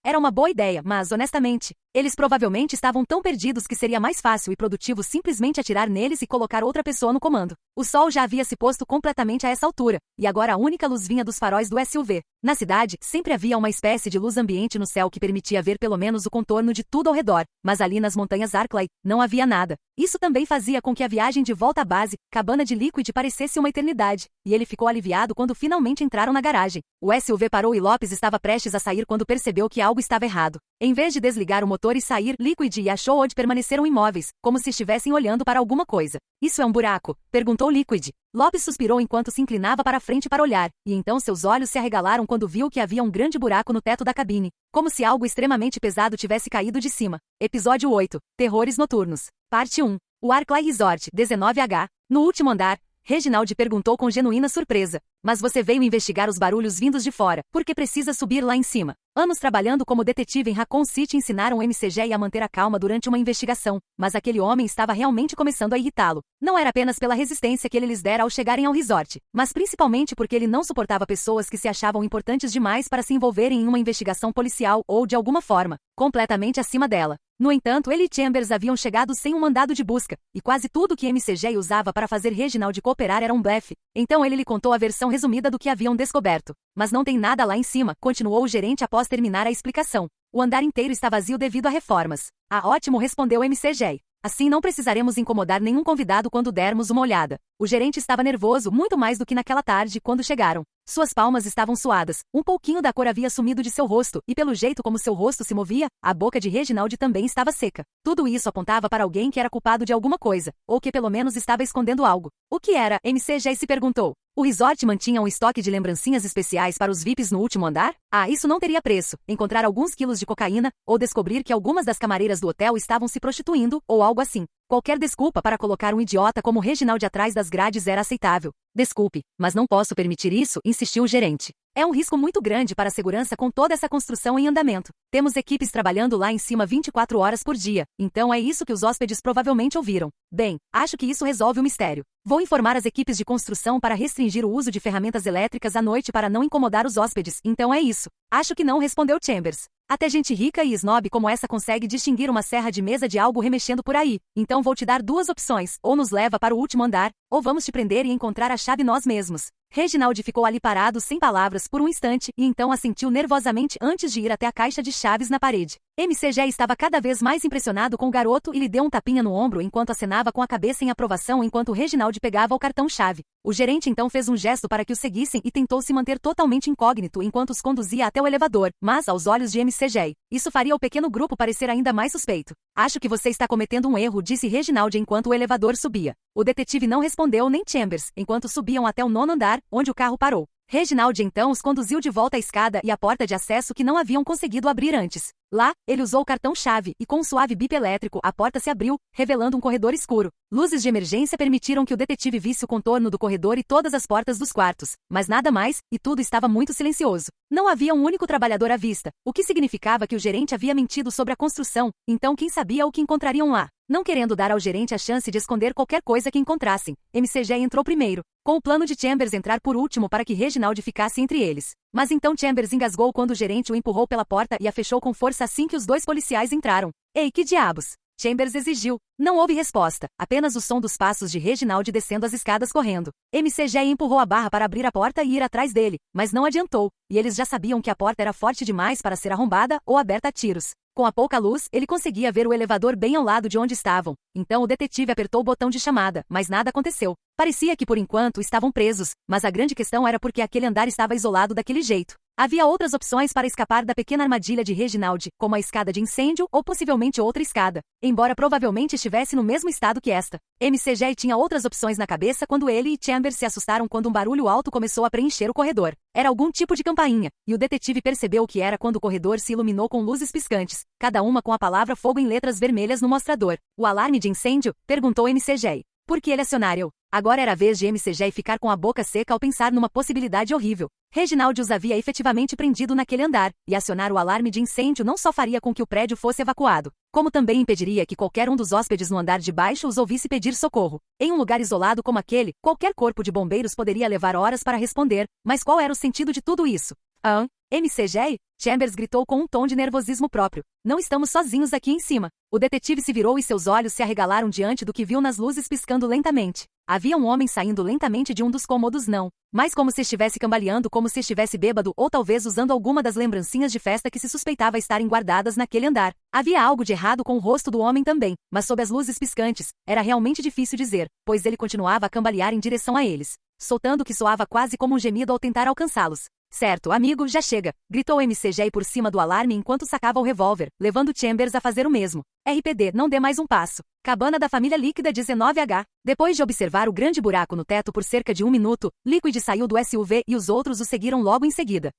Speaker 1: Era uma boa ideia, mas, honestamente, eles provavelmente estavam tão perdidos que seria mais fácil e produtivo simplesmente atirar neles e colocar outra pessoa no comando. O sol já havia se posto completamente a essa altura, e agora a única luz vinha dos faróis do SUV. Na cidade, sempre havia uma espécie de luz ambiente no céu que permitia ver pelo menos o contorno de tudo ao redor, mas ali nas montanhas Arklay, não havia nada. Isso também fazia com que a viagem de volta à base, cabana de Liquid, parecesse uma eternidade, e ele ficou aliviado quando finalmente entraram na garagem. O SUV parou e Lopes estava prestes a sair quando percebeu que algo estava errado. Em vez de desligar o motor e sair, Liquid e a Shod permaneceram imóveis, como se estivessem olhando para alguma coisa. Isso é um buraco? Perguntou Liquid. Lopes suspirou enquanto se inclinava para frente para olhar, e então seus olhos se arregalaram quando viu que havia um grande buraco no teto da cabine, como se algo extremamente pesado tivesse caído de cima. Episódio 8. Terrores Noturnos. Parte 1. O Arklay Resort, 19H. No último andar, Reginald perguntou com genuína surpresa. Mas você veio investigar os barulhos vindos de fora, porque precisa subir lá em cima. Anos trabalhando como detetive em Raccoon City ensinaram o MCG a manter a calma durante uma investigação, mas aquele homem estava realmente começando a irritá-lo. Não era apenas pela resistência que ele lhes dera ao chegarem ao resort, mas principalmente porque ele não suportava pessoas que se achavam importantes demais para se envolverem em uma investigação policial ou, de alguma forma, completamente acima dela. No entanto, ele e Chambers haviam chegado sem um mandado de busca, e quase tudo que MCG usava para fazer Reginald cooperar era um blefe. Então ele lhe contou a versão resumida do que haviam descoberto. Mas não tem nada lá em cima, continuou o gerente após terminar a explicação. O andar inteiro está vazio devido a reformas. Ah, ótimo, respondeu MCG. Assim não precisaremos incomodar nenhum convidado quando dermos uma olhada. O gerente estava nervoso, muito mais do que naquela tarde, quando chegaram. Suas palmas estavam suadas, um pouquinho da cor havia sumido de seu rosto, e pelo jeito como seu rosto se movia, a boca de Reginald também estava seca. Tudo isso apontava para alguém que era culpado de alguma coisa, ou que pelo menos estava escondendo algo. O que era? MCG se perguntou. O resort mantinha um estoque de lembrancinhas especiais para os VIPs no último andar? Ah, isso não teria preço. Encontrar alguns quilos de cocaína, ou descobrir que algumas das camareiras do hotel estavam se prostituindo, ou algo assim. Qualquer desculpa para colocar um idiota como Reginald atrás das grades era aceitável. Desculpe, mas não posso permitir isso, insistiu o gerente. É um risco muito grande para a segurança com toda essa construção em andamento. Temos equipes trabalhando lá em cima 24 horas por dia, então é isso que os hóspedes provavelmente ouviram. Bem, acho que isso resolve o mistério. Vou informar as equipes de construção para restringir o uso de ferramentas elétricas à noite para não incomodar os hóspedes, então é isso. Acho que não, respondeu Chambers. Até gente rica e snob como essa consegue distinguir uma serra de mesa de algo remexendo por aí. Então vou te dar duas opções, ou nos leva para o último andar, ou vamos te prender e encontrar a chave nós mesmos. Reginald ficou ali parado sem palavras por um instante e então assentiu nervosamente antes de ir até a caixa de chaves na parede. MCG estava cada vez mais impressionado com o garoto e lhe deu um tapinha no ombro enquanto acenava com a cabeça em aprovação enquanto Reginald pegava o cartão-chave. O gerente então fez um gesto para que o seguissem e tentou se manter totalmente incógnito enquanto os conduzia até o elevador, mas aos olhos de MCG, isso faria o pequeno grupo parecer ainda mais suspeito. Acho que você está cometendo um erro, disse Reginald enquanto o elevador subia. O detetive não respondeu nem Chambers, enquanto subiam até o 9º andar, onde o carro parou. Reginald então os conduziu de volta à escada e à porta de acesso que não haviam conseguido abrir antes. Lá, ele usou o cartão-chave e com um suave bip elétrico a porta se abriu, revelando um corredor escuro. Luzes de emergência permitiram que o detetive visse o contorno do corredor e todas as portas dos quartos, mas nada mais, e tudo estava muito silencioso. Não havia um único trabalhador à vista, o que significava que o gerente havia mentido sobre a construção, então quem sabia o que encontrariam lá? Não querendo dar ao gerente a chance de esconder qualquer coisa que encontrassem, MCG entrou primeiro, com o plano de Chambers entrar por último para que Reginald ficasse entre eles. Mas então Chambers engasgou quando o gerente o empurrou pela porta e a fechou com força assim que os dois policiais entraram. Ei, que diabos? Chambers exigiu. Não houve resposta, apenas o som dos passos de Reginald descendo as escadas correndo. MCG empurrou a barra para abrir a porta e ir atrás dele, mas não adiantou, e eles já sabiam que a porta era forte demais para ser arrombada ou aberta a tiros. Com a pouca luz, ele conseguia ver o elevador bem ao lado de onde estavam. Então o detetive apertou o botão de chamada, mas nada aconteceu. Parecia que por enquanto estavam presos, mas a grande questão era porque aquele andar estava isolado daquele jeito. Havia outras opções para escapar da pequena armadilha de Reginald, como a escada de incêndio ou possivelmente outra escada, embora provavelmente estivesse no mesmo estado que esta. McG tinha outras opções na cabeça quando ele e Chambers se assustaram quando um barulho alto começou a preencher o corredor. Era algum tipo de campainha, e o detetive percebeu o que era quando o corredor se iluminou com luzes piscantes, cada uma com a palavra fogo em letras vermelhas no mostrador. O alarme de incêndio? Perguntou McG. Por que ele acionara-o? Agora era a vez de McG ficar com a boca seca ao pensar numa possibilidade horrível. Reginald os havia efetivamente prendido naquele andar, e acionar o alarme de incêndio não só faria com que o prédio fosse evacuado, como também impediria que qualquer um dos hóspedes no andar de baixo os ouvisse pedir socorro. Em um lugar isolado como aquele, qualquer corpo de bombeiros poderia levar horas para responder, mas qual era o sentido de tudo isso? McG? Chambers gritou com um tom de nervosismo próprio. Não estamos sozinhos aqui em cima. O detetive se virou e seus olhos se arregalaram diante do que viu nas luzes piscando lentamente. Havia um homem saindo lentamente de um dos cômodos mas como se estivesse cambaleando, como se estivesse bêbado ou talvez usando alguma das lembrancinhas de festa que se suspeitava estarem guardadas naquele andar. Havia algo de errado com o rosto do homem também, mas sob as luzes piscantes, era realmente difícil dizer, pois ele continuava a cambalear em direção a eles, soltando o que soava quase como um gemido ao tentar alcançá-los. Certo, amigo, já chega, gritou McG por cima do alarme enquanto sacava o revólver, levando Chambers a fazer o mesmo. RPD, não dê mais um passo. Cabana da família Líquida 19H. Depois de observar o grande buraco no teto por cerca de 1 minuto, Liquid saiu do SUV e os outros o seguiram logo em seguida.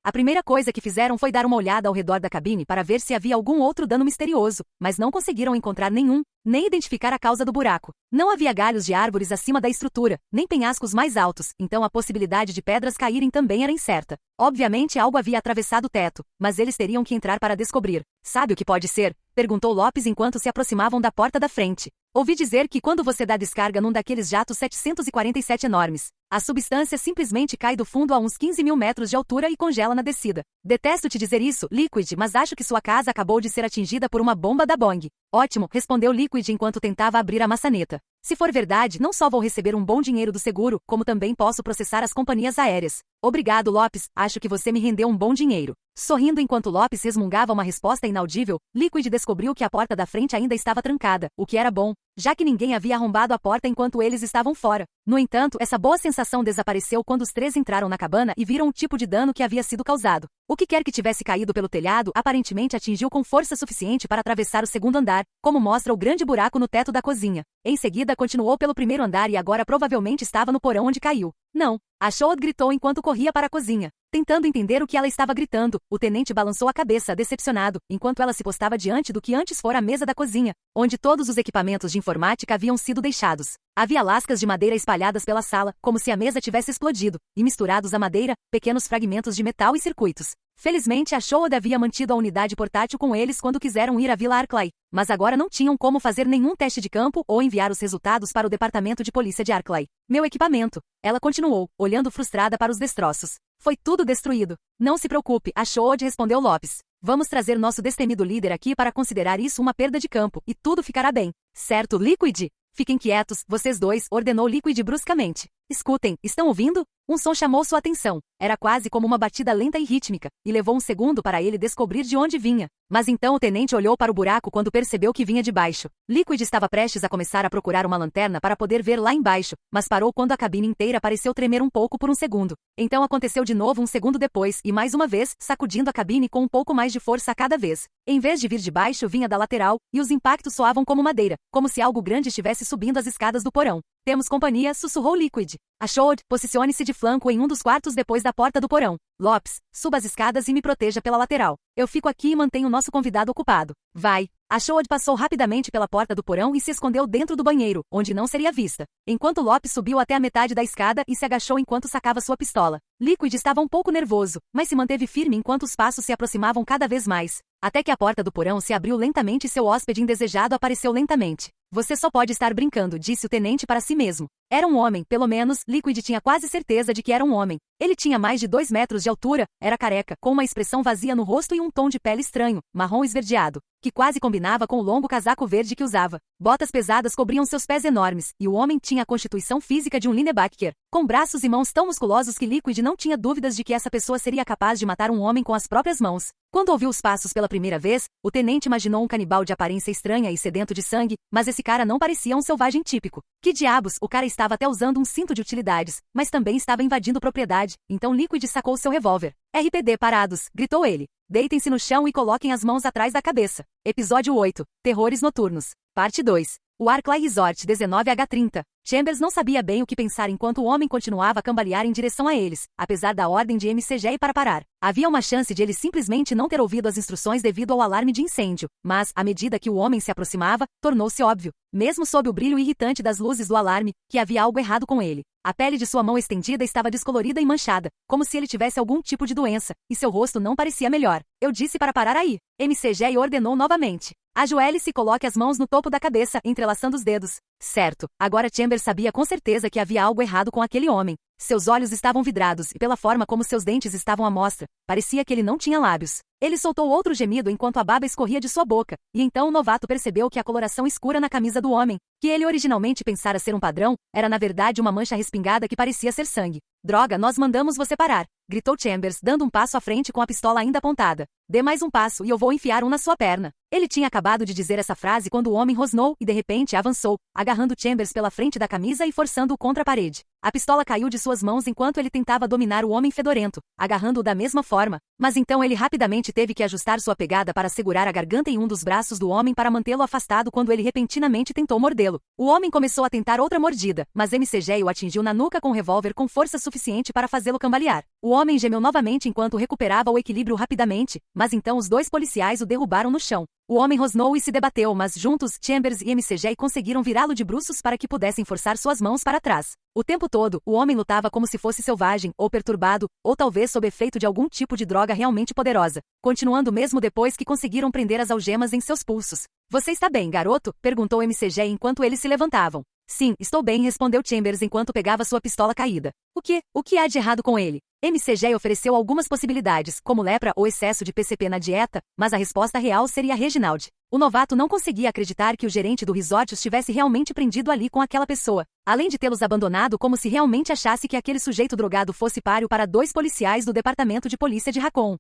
Speaker 1: A primeira coisa que fizeram foi dar uma olhada ao redor da cabine para ver se havia algum outro dano misterioso, mas não conseguiram encontrar nenhum, nem identificar a causa do buraco. Não havia galhos de árvores acima da estrutura, nem penhascos mais altos, então a possibilidade de pedras caírem também era incerta. Obviamente algo havia atravessado o teto, mas eles teriam que entrar para descobrir. Sabe o que pode ser? Perguntou Lopes enquanto se aproximavam da porta da frente. Ouvi dizer que quando você dá descarga num daqueles jatos 747 enormes, a substância simplesmente cai do fundo a uns 15 mil metros de altura e congela na descida. Detesto te dizer isso, Liquid, mas acho que sua casa acabou de ser atingida por uma bomba da Boeing. Ótimo, respondeu Liquid enquanto tentava abrir a maçaneta. Se for verdade, não só vou receber um bom dinheiro do seguro, como também posso processar as companhias aéreas. Obrigado, Lopes, acho que você me rendeu um bom dinheiro. Sorrindo enquanto Lopes resmungava uma resposta inaudível, Liquid descobriu que a porta da frente ainda estava trancada, o que era bom, já que ninguém havia arrombado a porta enquanto eles estavam fora. No entanto, essa boa sensação desapareceu quando os três entraram na cabana e viram o tipo de dano que havia sido causado. O que quer que tivesse caído pelo telhado aparentemente atingiu com força suficiente para atravessar o segundo andar, como mostra o grande buraco no teto da cozinha. Em seguida, continuou pelo primeiro andar e agora provavelmente estava no porão onde caiu. Não, a Shoad gritou enquanto corria para a cozinha. Tentando entender o que ela estava gritando, o tenente balançou a cabeça, decepcionado, enquanto ela se postava diante do que antes fora a mesa da cozinha, onde todos os equipamentos de informática haviam sido deixados. Havia lascas de madeira espalhadas pela sala, como se a mesa tivesse explodido, e misturados à madeira, pequenos fragmentos de metal e circuitos. Felizmente, a Shoad havia mantido a unidade portátil com eles quando quiseram ir à Vila Arklay, mas agora não tinham como fazer nenhum teste de campo ou enviar os resultados para o departamento de polícia de Arklay. Meu equipamento. Ela continuou, olhando frustrada para os destroços. Foi tudo destruído. Não se preocupe, a Shoad, respondeu Lopes. Vamos trazer nosso destemido líder aqui para considerar isso uma perda de campo, e tudo ficará bem. Certo, Liquid? Fiquem quietos, vocês dois, ordenou Liquid bruscamente. Escutem, estão ouvindo? Um som chamou sua atenção. Era quase como uma batida lenta e rítmica, e levou um segundo para ele descobrir de onde vinha. Mas então o tenente olhou para o buraco quando percebeu que vinha de baixo. Liquid estava prestes a começar a procurar uma lanterna para poder ver lá embaixo, mas parou quando a cabine inteira pareceu tremer um pouco por um segundo. Então aconteceu de novo um segundo depois, e mais uma vez, sacudindo a cabine com um pouco mais de força a cada vez. Em vez de vir de baixo, vinha da lateral, e os impactos soavam como madeira, como se algo grande estivesse subindo as escadas do porão. Temos companhia, sussurrou Liquid. A Shoad, posicione-se de flanco em um dos quartos depois da porta do porão. Lopes, suba as escadas e me proteja pela lateral. Eu fico aqui e mantenho nosso convidado ocupado. Vai. A Shoad passou rapidamente pela porta do porão e se escondeu dentro do banheiro, onde não seria vista, enquanto Lopes subiu até a metade da escada e se agachou enquanto sacava sua pistola. Liquid estava um pouco nervoso, mas se manteve firme enquanto os passos se aproximavam cada vez mais, até que a porta do porão se abriu lentamente e seu hóspede indesejado apareceu lentamente. Você só pode estar brincando, disse o tenente para si mesmo. Era um homem, pelo menos, Liquid tinha quase certeza de que era um homem. Ele tinha mais de 2 metros de altura, era careca, com uma expressão vazia no rosto e um tom de pele estranho, marrom esverdeado, que quase combinava com o longo casaco verde que usava. Botas pesadas cobriam seus pés enormes, e o homem tinha a constituição física de um linebacker, com braços e mãos tão musculosos que Liquid não tinha dúvidas de que essa pessoa seria capaz de matar um homem com as próprias mãos. Quando ouviu os passos pela primeira vez, o tenente imaginou um canibal de aparência estranha e sedento de sangue, mas esse cara não parecia um selvagem típico. Que diabos, o cara estava estava até usando um cinto de utilidades, mas também estava invadindo propriedade, então Liquid sacou seu revólver. RPD parados, gritou ele. Deitem-se no chão e coloquem as mãos atrás da cabeça. Episódio 8. Terrores Noturnos. Parte 2. O Arklay Resort 19H30. Chambers não sabia bem o que pensar enquanto o homem continuava a cambalear em direção a eles, apesar da ordem de MCG para parar. Havia uma chance de ele simplesmente não ter ouvido as instruções devido ao alarme de incêndio, mas, à medida que o homem se aproximava, tornou-se óbvio, mesmo sob o brilho irritante das luzes do alarme, que havia algo errado com ele. A pele de sua mão estendida estava descolorida e manchada, como se ele tivesse algum tipo de doença, e seu rosto não parecia melhor. Eu disse para parar aí. MCG ordenou novamente. Ajoelhe-se e coloque as mãos no topo da cabeça, entrelaçando os dedos. Certo, agora Chambers sabia com certeza que havia algo errado com aquele homem. Seus olhos estavam vidrados e pela forma como seus dentes estavam à mostra, parecia que ele não tinha lábios. Ele soltou outro gemido enquanto a baba escorria de sua boca, e então o novato percebeu que a coloração escura na camisa do homem, que ele originalmente pensara ser um padrão, era na verdade uma mancha respingada que parecia ser sangue. Droga, nós mandamos você parar, gritou Chambers, dando um passo à frente com a pistola ainda apontada. Dê mais um passo e eu vou enfiar um na sua perna. Ele tinha acabado de dizer essa frase quando o homem rosnou e de repente avançou, agarrando Chambers pela frente da camisa e forçando-o contra a parede. A pistola caiu de suas mãos enquanto ele tentava dominar o homem fedorento, agarrando-o da mesma forma, mas então ele rapidamente teve que ajustar sua pegada para segurar a garganta em um dos braços do homem para mantê-lo afastado quando ele repentinamente tentou mordê-lo. O homem começou a tentar outra mordida, mas MCG o atingiu na nuca com um revólver com força suficiente para fazê-lo cambalear. O homem gemeu novamente enquanto recuperava o equilíbrio rapidamente, mas então os dois policiais o derrubaram no chão. O homem rosnou e se debateu, mas juntos, Chambers e MCG conseguiram virá-lo de bruços para que pudessem forçar suas mãos para trás. O tempo todo, o homem lutava como se fosse selvagem, ou perturbado, ou talvez sob efeito de algum tipo de droga realmente poderosa, continuando mesmo depois que conseguiram prender as algemas em seus pulsos. Você está bem, garoto? Perguntou MCG enquanto eles se levantavam. Sim, estou bem, respondeu Chambers enquanto pegava sua pistola caída. O que há de errado com ele? MCG ofereceu algumas possibilidades, como lepra ou excesso de PCP na dieta, mas a resposta real seria Reginald. O novato não conseguia acreditar que o gerente do resort estivesse realmente prendido ali com aquela pessoa, além de tê-los abandonado como se realmente achasse que aquele sujeito drogado fosse páreo para dois policiais do departamento de polícia de Raccoon.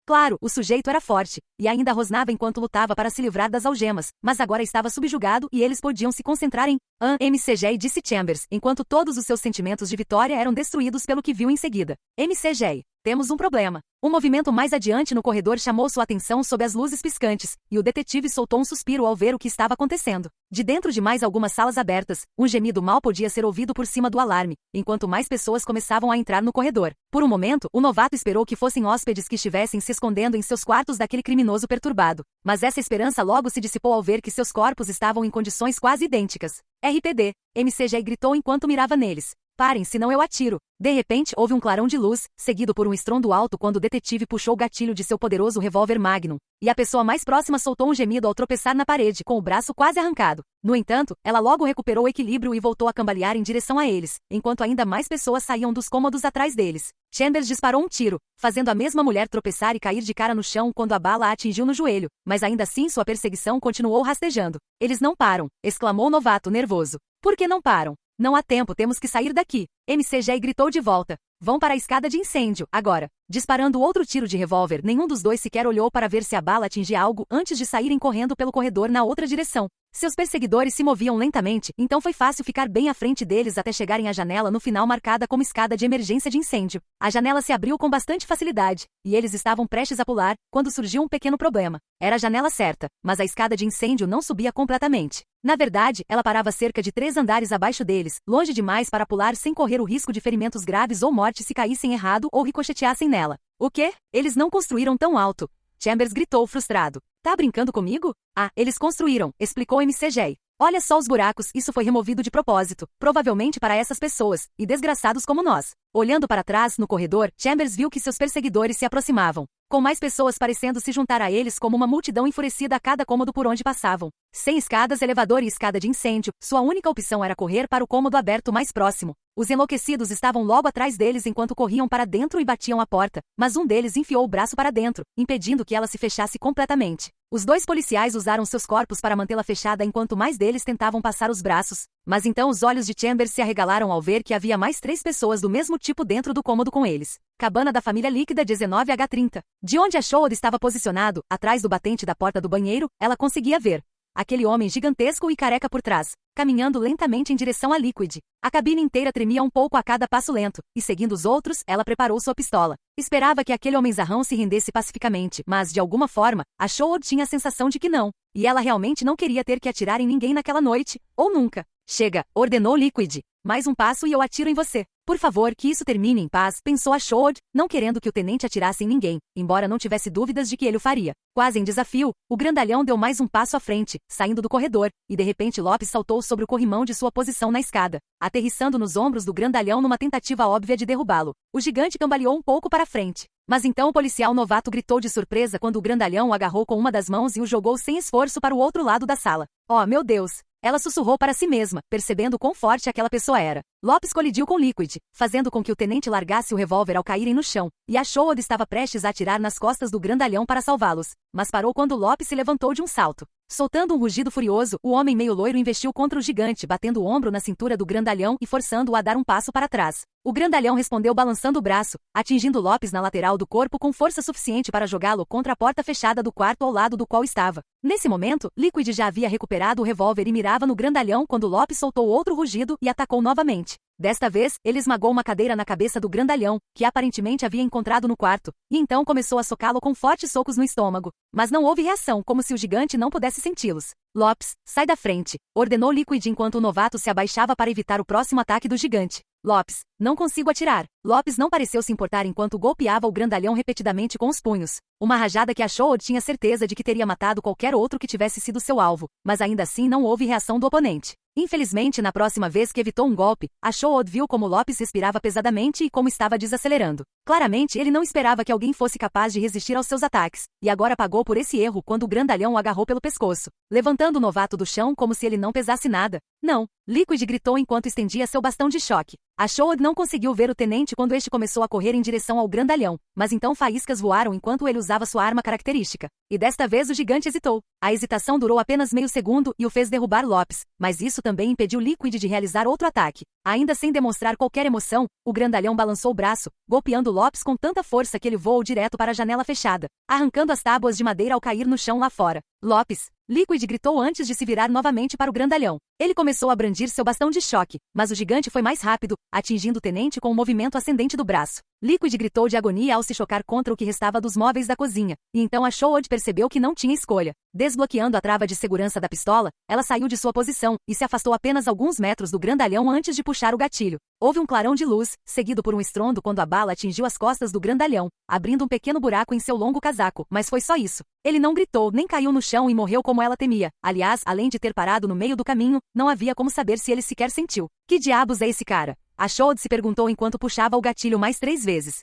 Speaker 1: Claro, o sujeito era forte, e ainda rosnava enquanto lutava para se livrar das algemas, mas agora estava subjugado e eles podiam se concentrar em MCG, disse Chambers, enquanto todos os seus sentimentos de vitória eram destruídos pelo que viu em seguida. MCG, temos um problema. Um movimento mais adiante no corredor chamou sua atenção sob as luzes piscantes, e o detetive soltou um suspiro ao ver o que estava acontecendo. De dentro de mais algumas salas abertas, um gemido mal podia ser ouvido por cima do alarme, enquanto mais pessoas começavam a entrar no corredor. Por um momento, o novato esperou que fossem hóspedes que estivessem se escondendo em seus quartos daquele criminoso perturbado. Mas essa esperança logo se dissipou ao ver que seus corpos estavam em condições quase idênticas. RPD, MCG gritou enquanto mirava neles. Parem, senão eu atiro. De repente, houve um clarão de luz, seguido por um estrondo alto quando o detetive puxou o gatilho de seu poderoso revólver Magnum, e a pessoa mais próxima soltou um gemido ao tropeçar na parede, com o braço quase arrancado. No entanto, ela logo recuperou o equilíbrio e voltou a cambalear em direção a eles, enquanto ainda mais pessoas saíam dos cômodos atrás deles. Chambers disparou um tiro, fazendo a mesma mulher tropeçar e cair de cara no chão quando a bala a atingiu no joelho, mas ainda assim sua perseguição continuou rastejando. Eles não param, exclamou o novato nervoso. Por que não param? Não há tempo, temos que sair daqui. MCG gritou de volta. Vão para a escada de incêndio, agora. Disparando outro tiro de revólver, nenhum dos dois sequer olhou para ver se a bala atingia algo antes de saírem correndo pelo corredor na outra direção. Seus perseguidores se moviam lentamente, então foi fácil ficar bem à frente deles até chegarem à janela no final marcada como escada de emergência de incêndio. A janela se abriu com bastante facilidade, e eles estavam prestes a pular, quando surgiu um pequeno problema. Era a janela certa, mas a escada de incêndio não subia completamente. Na verdade, ela parava cerca de 3 andares abaixo deles, longe demais para pular sem correr o risco de ferimentos graves ou morte se caíssem errado ou ricocheteassem nela. O quê? Eles não construíram tão alto. Chambers gritou frustrado. Tá brincando comigo? Ah, eles construíram, explicou MCG. Olha só os buracos, isso foi removido de propósito, provavelmente para essas pessoas, e desgraçados como nós. Olhando para trás, no corredor, Chambers viu que seus perseguidores se aproximavam, com mais pessoas parecendo se juntar a eles como uma multidão enfurecida a cada cômodo por onde passavam. Sem escadas, elevador e escada de incêndio, sua única opção era correr para o cômodo aberto mais próximo. Os enlouquecidos estavam logo atrás deles enquanto corriam para dentro e batiam a porta, mas um deles enfiou o braço para dentro, impedindo que ela se fechasse completamente. Os 2 policiais usaram seus corpos para mantê-la fechada enquanto mais deles tentavam passar os braços. Mas então os olhos de Chambers se arregalaram ao ver que havia mais 3 pessoas do mesmo tipo dentro do cômodo com eles. Cabana da família líquida 19H30. De onde a Showed estava posicionado, atrás do batente da porta do banheiro, ela conseguia ver. aquele homem gigantesco e careca por trás, caminhando lentamente em direção a Liquid. A cabine inteira tremia um pouco a cada passo lento, e seguindo os outros, ela preparou sua pistola. Esperava que aquele homenzarrão se rendesse pacificamente, mas, de alguma forma, a Shoad tinha a sensação de que não, e ela realmente não queria ter que atirar em ninguém naquela noite, ou nunca. Chega, ordenou Liquid. Mais um passo e eu atiro em você. Por favor, que isso termine em paz, pensou a Shoad, não querendo que o tenente atirasse em ninguém, embora não tivesse dúvidas de que ele o faria. Quase em desafio, o grandalhão deu mais um passo à frente, saindo do corredor, e de repente Lopes saltou sobre o corrimão de sua posição na escada, aterrissando nos ombros do grandalhão numa tentativa óbvia de derrubá-lo. O gigante cambaleou um pouco para frente. Mas então o policial novato gritou de surpresa quando o grandalhão o agarrou com uma das mãos e o jogou sem esforço para o outro lado da sala. Oh, meu Deus! Ela sussurrou para si mesma, percebendo quão forte aquela pessoa era. Lopes colidiu com Liquid, fazendo com que o tenente largasse o revólver ao caírem no chão, e a Shoad estava prestes a atirar nas costas do grandalhão para salvá-los, mas parou quando Lopes se levantou de um salto. Soltando um rugido furioso, o homem meio loiro investiu contra o gigante, batendo o ombro na cintura do grandalhão e forçando-o a dar um passo para trás. O grandalhão respondeu balançando o braço, atingindo Lopes na lateral do corpo com força suficiente para jogá-lo contra a porta fechada do quarto ao lado do qual estava. Nesse momento, Liquid já havia recuperado o revólver e mirava no grandalhão quando Lopes soltou outro rugido e atacou novamente. Desta vez, ele esmagou uma cadeira na cabeça do grandalhão, que aparentemente havia encontrado no quarto, e então começou a socá-lo com fortes socos no estômago. Mas não houve reação, como se o gigante não pudesse senti-los. Lopes, sai da frente, ordenou Liquid enquanto o novato se abaixava para evitar o próximo ataque do gigante. Lopes, não consigo atirar. Lopes não pareceu se importar enquanto golpeava o grandalhão repetidamente com os punhos. Uma rajada que a Shoad tinha certeza de que teria matado qualquer outro que tivesse sido seu alvo, mas ainda assim não houve reação do oponente. Infelizmente, na próxima vez que evitou um golpe, a Shoad viu como Lopes respirava pesadamente e como estava desacelerando. Claramente, ele não esperava que alguém fosse capaz de resistir aos seus ataques, e agora pagou por esse erro quando o grandalhão o agarrou pelo pescoço, levantando o novato do chão como se ele não pesasse nada. Não, Liquid gritou enquanto estendia seu bastão de choque. A Shoad não conseguiu ver o tenente quando este começou a correr em direção ao grandalhão, mas então faíscas voaram enquanto ele usava sua arma característica. E desta vez o gigante hesitou. A hesitação durou apenas meio segundo e o fez derrubar Lopes, mas isso também impediu Liquid de realizar outro ataque. Ainda sem demonstrar qualquer emoção, o grandalhão balançou o braço, golpeando Lopes com tanta força que ele voou direto para a janela fechada, arrancando as tábuas de madeira ao cair no chão lá fora. Lopes! Liquid gritou antes de se virar novamente para o grandalhão. Ele começou a brandir seu bastão de choque, mas o gigante foi mais rápido, atingindo o tenente com um movimento ascendente do braço. Liquid gritou de agonia ao se chocar contra o que restava dos móveis da cozinha, e então a Shoad percebeu que não tinha escolha. Desbloqueando a trava de segurança da pistola, ela saiu de sua posição e se afastou apenas alguns metros do grandalhão antes de puxar o gatilho. Houve um clarão de luz, seguido por um estrondo quando a bala atingiu as costas do grandalhão, abrindo um pequeno buraco em seu longo casaco, mas foi só isso. Ele não gritou, nem caiu no chão e morreu como ela temia. Aliás, além de ter parado no meio do caminho, não havia como saber se ele sequer sentiu. Que diabos é esse cara? A Shoad se perguntou enquanto puxava o gatilho mais 3 vezes.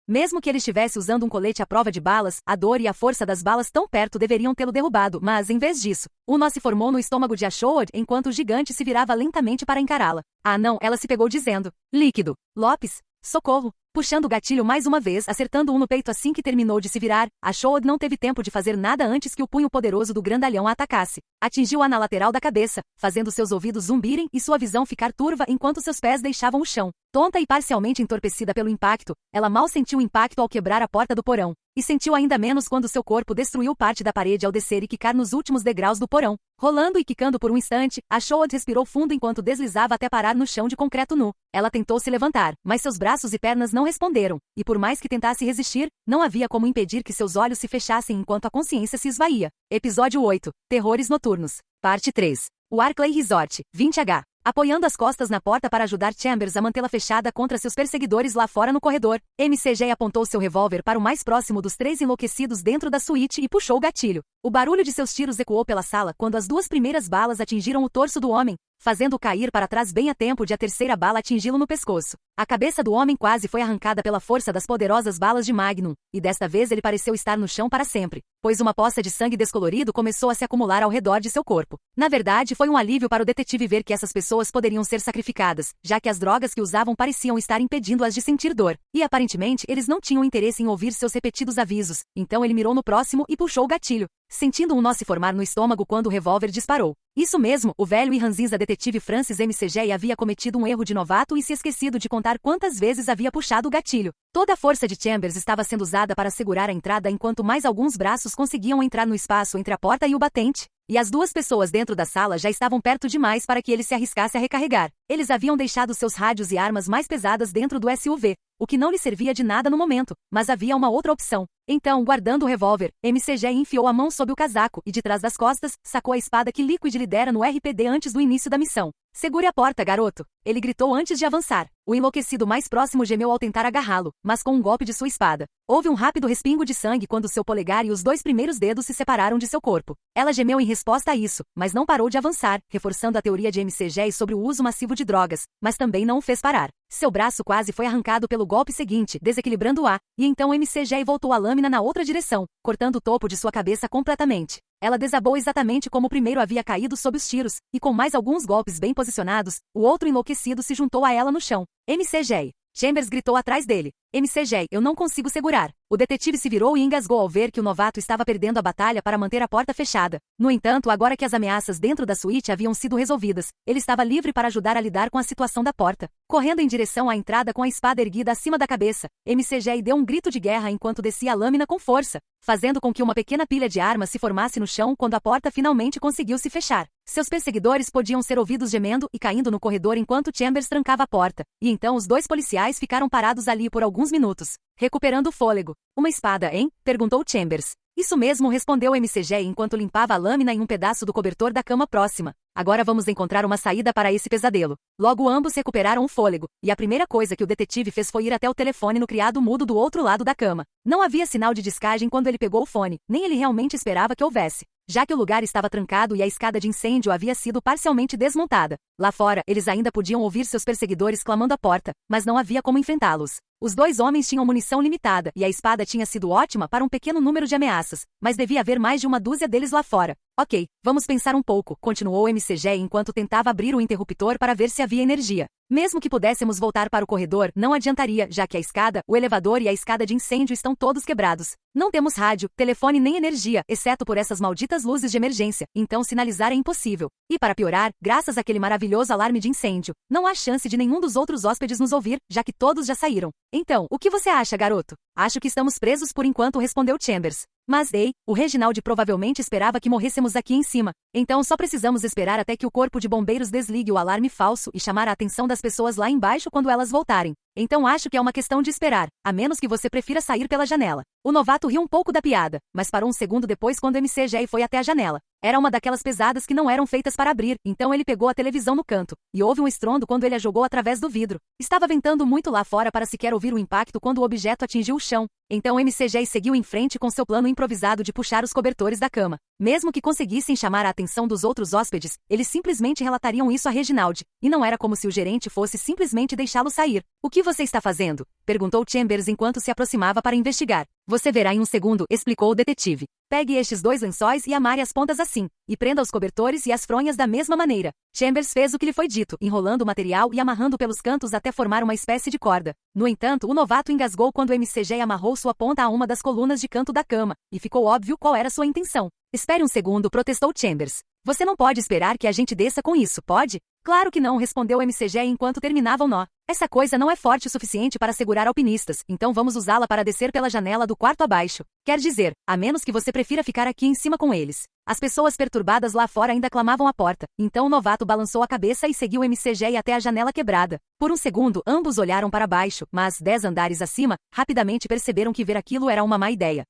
Speaker 1: Mesmo que ele estivesse usando um colete à prova de balas, a dor e a força das balas tão perto deveriam tê-lo derrubado, mas, em vez disso, um nó se formou no estômago de Shoad enquanto o gigante se virava lentamente para encará-la. Ah não, ela se pegou dizendo. Líquido. Lopes. Socorro. Puxando o gatilho mais uma vez, acertando um no peito assim que terminou de se virar, a Shoad não teve tempo de fazer nada antes que o punho poderoso do grandalhão a atacasse. Atingiu-a na lateral da cabeça, fazendo seus ouvidos zumbirem e sua visão ficar turva enquanto seus pés deixavam o chão. Tonta e parcialmente entorpecida pelo impacto, ela mal sentiu o impacto ao quebrar a porta do porão, e sentiu ainda menos quando seu corpo destruiu parte da parede ao descer e quicar nos últimos degraus do porão. Rolando e quicando por um instante, a Shoad respirou fundo enquanto deslizava até parar no chão de concreto nu. Ela tentou se levantar, mas seus braços e pernas não responderam, e por mais que tentasse resistir, não havia como impedir que seus olhos se fechassem enquanto a consciência se esvaía. Episódio 8. Terrores Noturnos. Parte 3. O Arklay Resort, 20H. Apoiando as costas na porta para ajudar Chambers a mantê-la fechada contra seus perseguidores lá fora no corredor, MCG apontou seu revólver para o mais próximo dos 3 enlouquecidos dentro da suíte e puxou o gatilho. O barulho de seus tiros ecoou pela sala quando as 2 primeiras balas atingiram o torso do homem, fazendo-o cair para trás bem a tempo de a terceira bala atingi-lo no pescoço. A cabeça do homem quase foi arrancada pela força das poderosas balas de Magnum, e desta vez ele pareceu estar no chão para sempre, pois uma poça de sangue descolorido começou a se acumular ao redor de seu corpo. Na verdade, foi um alívio para o detetive ver que essas pessoas poderiam ser sacrificadas, já que as drogas que usavam pareciam estar impedindo-as de sentir dor, e aparentemente eles não tinham interesse em ouvir seus repetidos avisos, então ele mirou no próximo e puxou o gatilho, sentindo um nó se formar no estômago quando o revólver disparou. Isso mesmo, o velho e ranzinza detetive Francis MCG havia cometido um erro de novato e se esquecido de contar quantas vezes havia puxado o gatilho. Toda a força de Chambers estava sendo usada para segurar a entrada enquanto mais alguns braços conseguiam entrar no espaço entre a porta e o batente. e as duas pessoas dentro da sala já estavam perto demais para que ele se arriscasse a recarregar. Eles haviam deixado seus rádios e armas mais pesadas dentro do SUV, o que não lhe servia de nada no momento, mas havia uma outra opção. Então, guardando o revólver, MCG enfiou a mão sob o casaco e de trás das costas, sacou a espada que Liquid lhe dera no RPD antes do início da missão. Segure a porta, garoto! Ele gritou antes de avançar. O enlouquecido mais próximo gemeu ao tentar agarrá-lo, mas com um golpe de sua espada. Houve um rápido respingo de sangue quando seu polegar e os 2 primeiros dedos se separaram de seu corpo. Ela gemeu em resposta a isso, mas não parou de avançar, reforçando a teoria de MCG sobre o uso massivo de drogas, mas também não o fez parar. Seu braço quase foi arrancado pelo golpe seguinte, desequilibrando-a, e então MCG voltou a lâmina na outra direção, cortando o topo de sua cabeça completamente. Ela desabou exatamente como o primeiro havia caído sob os tiros, e com mais alguns golpes bem posicionados, o outro enlouquecido se juntou a ela no chão. MCG! Chambers gritou atrás dele. MCG, eu não consigo segurar. O detetive se virou e engasgou ao ver que o novato estava perdendo a batalha para manter a porta fechada. No entanto, agora que as ameaças dentro da suíte haviam sido resolvidas, ele estava livre para ajudar a lidar com a situação da porta. Correndo em direção à entrada com a espada erguida acima da cabeça, MCG deu um grito de guerra enquanto descia a lâmina com força, fazendo com que uma pequena pilha de armas se formasse no chão quando a porta finalmente conseguiu se fechar. Seus perseguidores podiam ser ouvidos gemendo e caindo no corredor enquanto Chambers trancava a porta, e então os 2 policiais ficaram parados ali por alguns minutos, recuperando o fôlego. Uma espada, hein? Perguntou Chambers. Isso mesmo, respondeu MCG enquanto limpava a lâmina em um pedaço do cobertor da cama próxima. Agora vamos encontrar uma saída para esse pesadelo. Logo ambos recuperaram o fôlego, e a primeira coisa que o detetive fez foi ir até o telefone no criado mudo do outro lado da cama. Não havia sinal de descagem quando ele pegou o fone, nem ele realmente esperava que houvesse, já que o lugar estava trancado e a escada de incêndio havia sido parcialmente desmontada. Lá fora, eles ainda podiam ouvir seus perseguidores clamando à porta, mas não havia como enfrentá-los. Os 2 homens tinham munição limitada, e a espada tinha sido ótima para um pequeno número de ameaças, mas devia haver mais de uma dúzia deles lá fora. Ok, vamos pensar um pouco, continuou MCG enquanto tentava abrir o interruptor para ver se havia energia. Mesmo que pudéssemos voltar para o corredor, não adiantaria, já que a escada, o elevador e a escada de incêndio estão todos quebrados. Não temos rádio, telefone nem energia, exceto por essas malditas luzes de emergência, então sinalizar é impossível. E para piorar, graças àquele maravilhoso alarme de incêndio, não há chance de nenhum dos outros hóspedes nos ouvir, já que todos já saíram. Então, o que você acha, garoto? Acho que estamos presos por enquanto, respondeu Chambers. Mas, ei, o Reginald provavelmente esperava que morrêssemos aqui em cima. Então só precisamos esperar até que o corpo de bombeiros desligue o alarme falso e chamar a atenção das pessoas lá embaixo quando elas voltarem. Então acho que é uma questão de esperar, a menos que você prefira sair pela janela. O novato riu um pouco da piada, mas parou um segundo depois quando MCG foi até a janela. Era uma daquelas pesadas que não eram feitas para abrir, então ele pegou a televisão no canto, e houve um estrondo quando ele a jogou através do vidro. Estava ventando muito lá fora para sequer ouvir o impacto quando o objeto atingiu o chão. Então MCG seguiu em frente com seu plano improvisado de puxar os cobertores da cama. Mesmo que conseguissem chamar a atenção dos outros hóspedes, eles simplesmente relatariam isso a Reginald, e não era como se o gerente fosse simplesmente deixá-lo sair. O que você está fazendo? Perguntou Chambers enquanto se aproximava para investigar. Você verá em um segundo, explicou o detetive. Pegue estes 2 lençóis e amarre as pontas assim, e prenda os cobertores e as fronhas da mesma maneira. Chambers fez o que lhe foi dito, enrolando o material e amarrando pelos cantos até formar uma espécie de corda. No entanto, o novato engasgou quando o MCG amarrou sua ponta a uma das colunas de canto da cama, e ficou óbvio qual era sua intenção. Espere um segundo, protestou Chambers. Você não pode esperar que a gente desça com isso, pode? Claro que não, respondeu MCG enquanto terminava o nó. Essa coisa não é forte o suficiente para segurar alpinistas, então vamos usá-la para descer pela janela do quarto abaixo. Quer dizer, a menos que você prefira ficar aqui em cima com eles. As pessoas perturbadas lá fora ainda clamavam à porta, então o novato balançou a cabeça e seguiu MCG até a janela quebrada. Por um segundo, ambos olharam para baixo, mas 10 andares acima, rapidamente perceberam que ver aquilo era uma má ideia.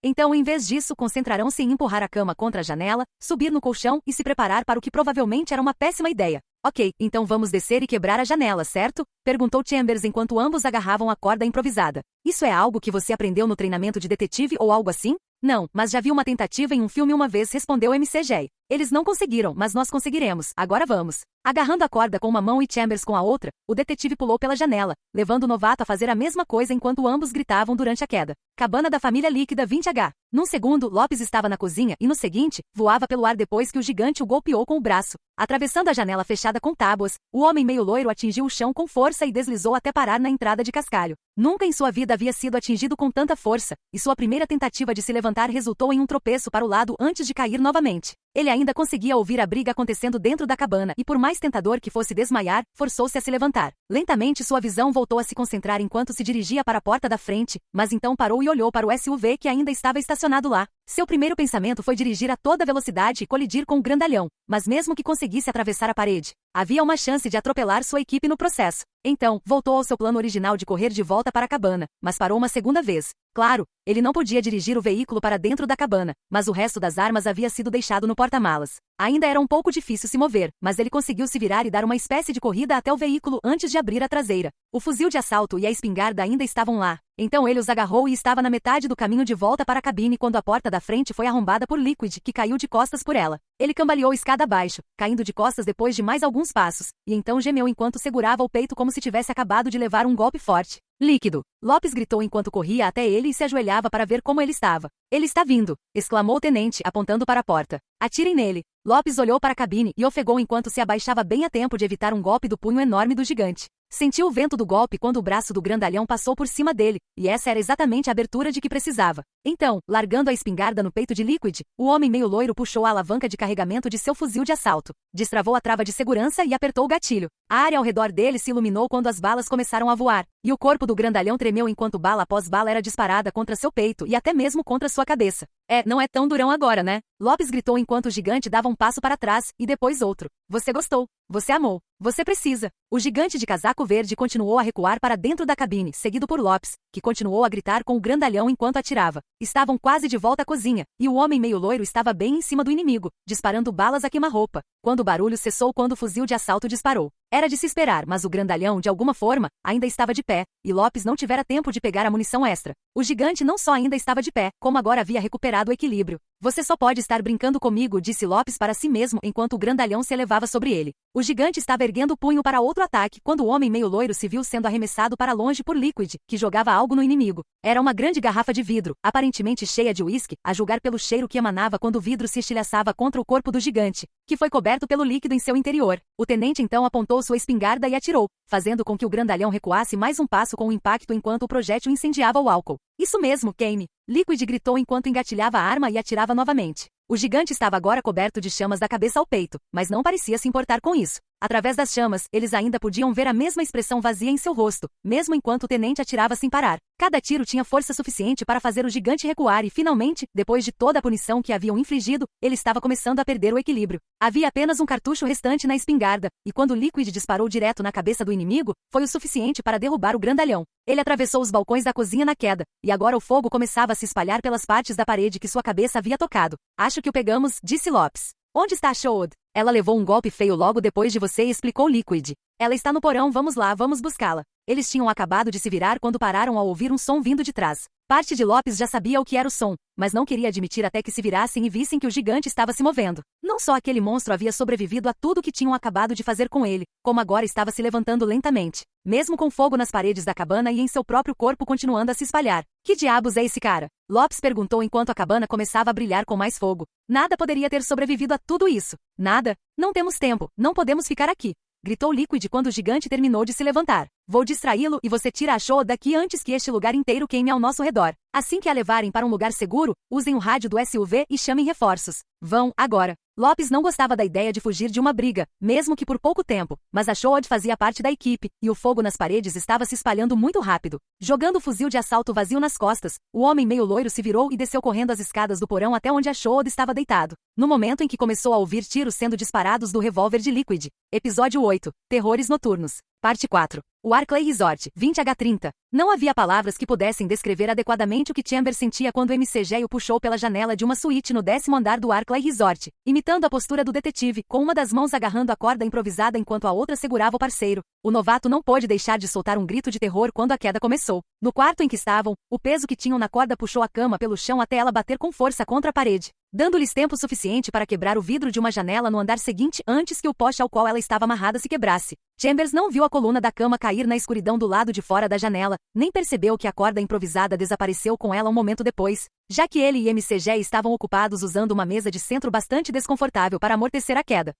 Speaker 1: Então, em vez disso, concentrarão-se em empurrar a cama contra a janela, subir no colchão e se preparar para o que provavelmente era uma péssima ideia. Ok, então vamos descer e quebrar a janela, certo? Perguntou Chambers enquanto ambos agarravam a corda improvisada. Isso é algo que você aprendeu no treinamento de detetive ou algo assim? Não, mas já vi uma tentativa em um filme uma vez, respondeu MCG. Eles não conseguiram, mas nós conseguiremos. Agora vamos. Agarrando a corda com uma mão e Chambers com a outra, o detetive pulou pela janela, levando o novato a fazer a mesma coisa enquanto ambos gritavam durante a queda. Cabana da família líquida 20H. Num segundo, Lopes estava na cozinha e no seguinte, voava pelo ar depois que o gigante o golpeou com o braço. Atravessando a janela fechada com tábuas, o homem meio loiro atingiu o chão com força e deslizou até parar na entrada de cascalho. Nunca em sua vida havia sido atingido com tanta força, e sua primeira tentativa de se levantar resultou em um tropeço para o lado antes de cair novamente. Ele ainda conseguia ouvir a briga acontecendo dentro da cabana e por mais tentador que fosse desmaiar, forçou-se a se levantar. Lentamente sua visão voltou a se concentrar enquanto se dirigia para a porta da frente, mas então parou e olhou para o SUV que ainda estava estacionado lá. Seu primeiro pensamento foi dirigir a toda velocidade e colidir com o grandalhão, mas mesmo que conseguisse atravessar a parede, havia uma chance de atropelar sua equipe no processo. Então, voltou ao seu plano original de correr de volta para a cabana, mas parou uma segunda vez. Claro, ele não podia dirigir o veículo para dentro da cabana, mas o resto das armas havia sido deixado no porta-malas. Ainda era um pouco difícil se mover, mas ele conseguiu se virar e dar uma espécie de corrida até o veículo antes de abrir a traseira. O fuzil de assalto e a espingarda ainda estavam lá. Então ele os agarrou e estava na metade do caminho de volta para a cabine quando a porta da frente foi arrombada por Liquid, que caiu de costas por ela. Ele cambaleou escada abaixo, caindo de costas depois de mais alguns passos, e então gemeu enquanto segurava o peito como se tivesse acabado de levar um golpe forte. Líquido! Lopes gritou enquanto corria até ele e se ajoelhava para ver como ele estava. Ele está vindo! Exclamou o tenente, apontando para a porta. Atirem nele! Lopes olhou para a cabine e ofegou enquanto se abaixava bem a tempo de evitar um golpe do punho enorme do gigante. Sentiu o vento do golpe quando o braço do grandalhão passou por cima dele, e essa era exatamente a abertura de que precisava. Então, largando a espingarda no peito de Liquid, o homem meio loiro puxou a alavanca de carregamento de seu fuzil de assalto, destravou a trava de segurança e apertou o gatilho. A área ao redor dele se iluminou quando as balas começaram a voar, e o corpo do grandalhão tremeu enquanto bala após bala era disparada contra seu peito e até mesmo contra sua cabeça. Não é tão durão agora, né? Lopes gritou enquanto o gigante dava um passo para trás e depois outro. Você gostou. Você amou. Você precisa. O gigante de casaco verde continuou a recuar para dentro da cabine, seguido por Lopes, que continuou a gritar com o grandalhão enquanto atirava. Estavam quase de volta à cozinha, e o homem meio loiro estava bem em cima do inimigo, disparando balas a queima-roupa, quando o barulho cessou quando o fuzil de assalto disparou. Era de se esperar, mas o grandalhão, de alguma forma, ainda estava de pé, e Lopes não tivera tempo de pegar a munição extra. O gigante não só ainda estava de pé, como agora havia recuperado o equilíbrio. Você só pode estar brincando comigo, disse Lopes para si mesmo enquanto o grandalhão se elevava sobre ele. O gigante estava erguendo o punho para outro ataque quando o homem meio loiro se viu sendo arremessado para longe por Liquid, que jogava algo no inimigo. Era uma grande garrafa de vidro, aparentemente cheia de uísque, a julgar pelo cheiro que emanava quando o vidro se estilhaçava contra o corpo do gigante, que foi coberto pelo líquido em seu interior. O tenente então apontou sua espingarda e atirou, fazendo com que o grandalhão recuasse mais um passo com o impacto enquanto o projétil incendiava o álcool. Isso mesmo, Kame! Liquid gritou enquanto engatilhava a arma e atirava novamente. O gigante estava agora coberto de chamas da cabeça ao peito, mas não parecia se importar com isso. Através das chamas, eles ainda podiam ver a mesma expressão vazia em seu rosto, mesmo enquanto o tenente atirava sem parar. Cada tiro tinha força suficiente para fazer o gigante recuar e, finalmente, depois de toda a punição que haviam infligido, ele estava começando a perder o equilíbrio. Havia apenas um cartucho restante na espingarda, e quando Liquid disparou direto na cabeça do inimigo, foi o suficiente para derrubar o grandalhão. Ele atravessou os balcões da cozinha na queda, e agora o fogo começava a se espalhar pelas partes da parede que sua cabeça havia tocado. Acho que o pegamos, disse Lopes. Onde está a Shod? Ela levou um golpe feio logo depois de você, explicou Liquid. Ela está no porão, vamos lá, vamos buscá-la. Eles tinham acabado de se virar quando pararam ao ouvir um som vindo de trás. Parte de Lopes já sabia o que era o som, mas não queria admitir até que se virassem e vissem que o gigante estava se movendo. Não só aquele monstro havia sobrevivido a tudo que tinham acabado de fazer com ele, como agora estava se levantando lentamente, mesmo com fogo nas paredes da cabana e em seu próprio corpo continuando a se espalhar. Que diabos é esse cara? Lopes perguntou enquanto a cabana começava a brilhar com mais fogo. Nada poderia ter sobrevivido a tudo isso. Nada. Não temos tempo, não podemos ficar aqui. Gritou Liquid quando o gigante terminou de se levantar. Vou distraí-lo e você tira a Shod daqui antes que este lugar inteiro queime ao nosso redor. Assim que a levarem para um lugar seguro, usem o rádio do SUV e chamem reforços. Vão, agora. Lopes não gostava da ideia de fugir de uma briga, mesmo que por pouco tempo, mas a Shod fazia parte da equipe, e o fogo nas paredes estava se espalhando muito rápido. Jogando o fuzil de assalto vazio nas costas, o homem meio loiro se virou e desceu correndo as escadas do porão até onde a Shod estava deitado. No momento em que começou a ouvir tiros sendo disparados do revólver de Liquid. Episódio 8. Terrores Noturnos. Parte 4. O Arklay Resort, 20H30. Não havia palavras que pudessem descrever adequadamente o que Chambers sentia quando MCG o puxou pela janela de uma suíte no 10º andar do Arklay Resort, imitando a postura do detetive, com uma das mãos agarrando a corda improvisada enquanto a outra segurava o parceiro. O novato não pôde deixar de soltar um grito de terror quando a queda começou. No quarto em que estavam, o peso que tinham na corda puxou a cama pelo chão até ela bater com força contra a parede, dando-lhes tempo suficiente para quebrar o vidro de uma janela no andar seguinte antes que o poste ao qual ela estava amarrada se quebrasse. Chambers não viu a coluna da cama cair na escuridão do lado de fora da janela, nem percebeu que a corda improvisada desapareceu com ela um momento depois, já que ele e MCG estavam ocupados usando uma mesa de centro bastante desconfortável para amortecer a queda.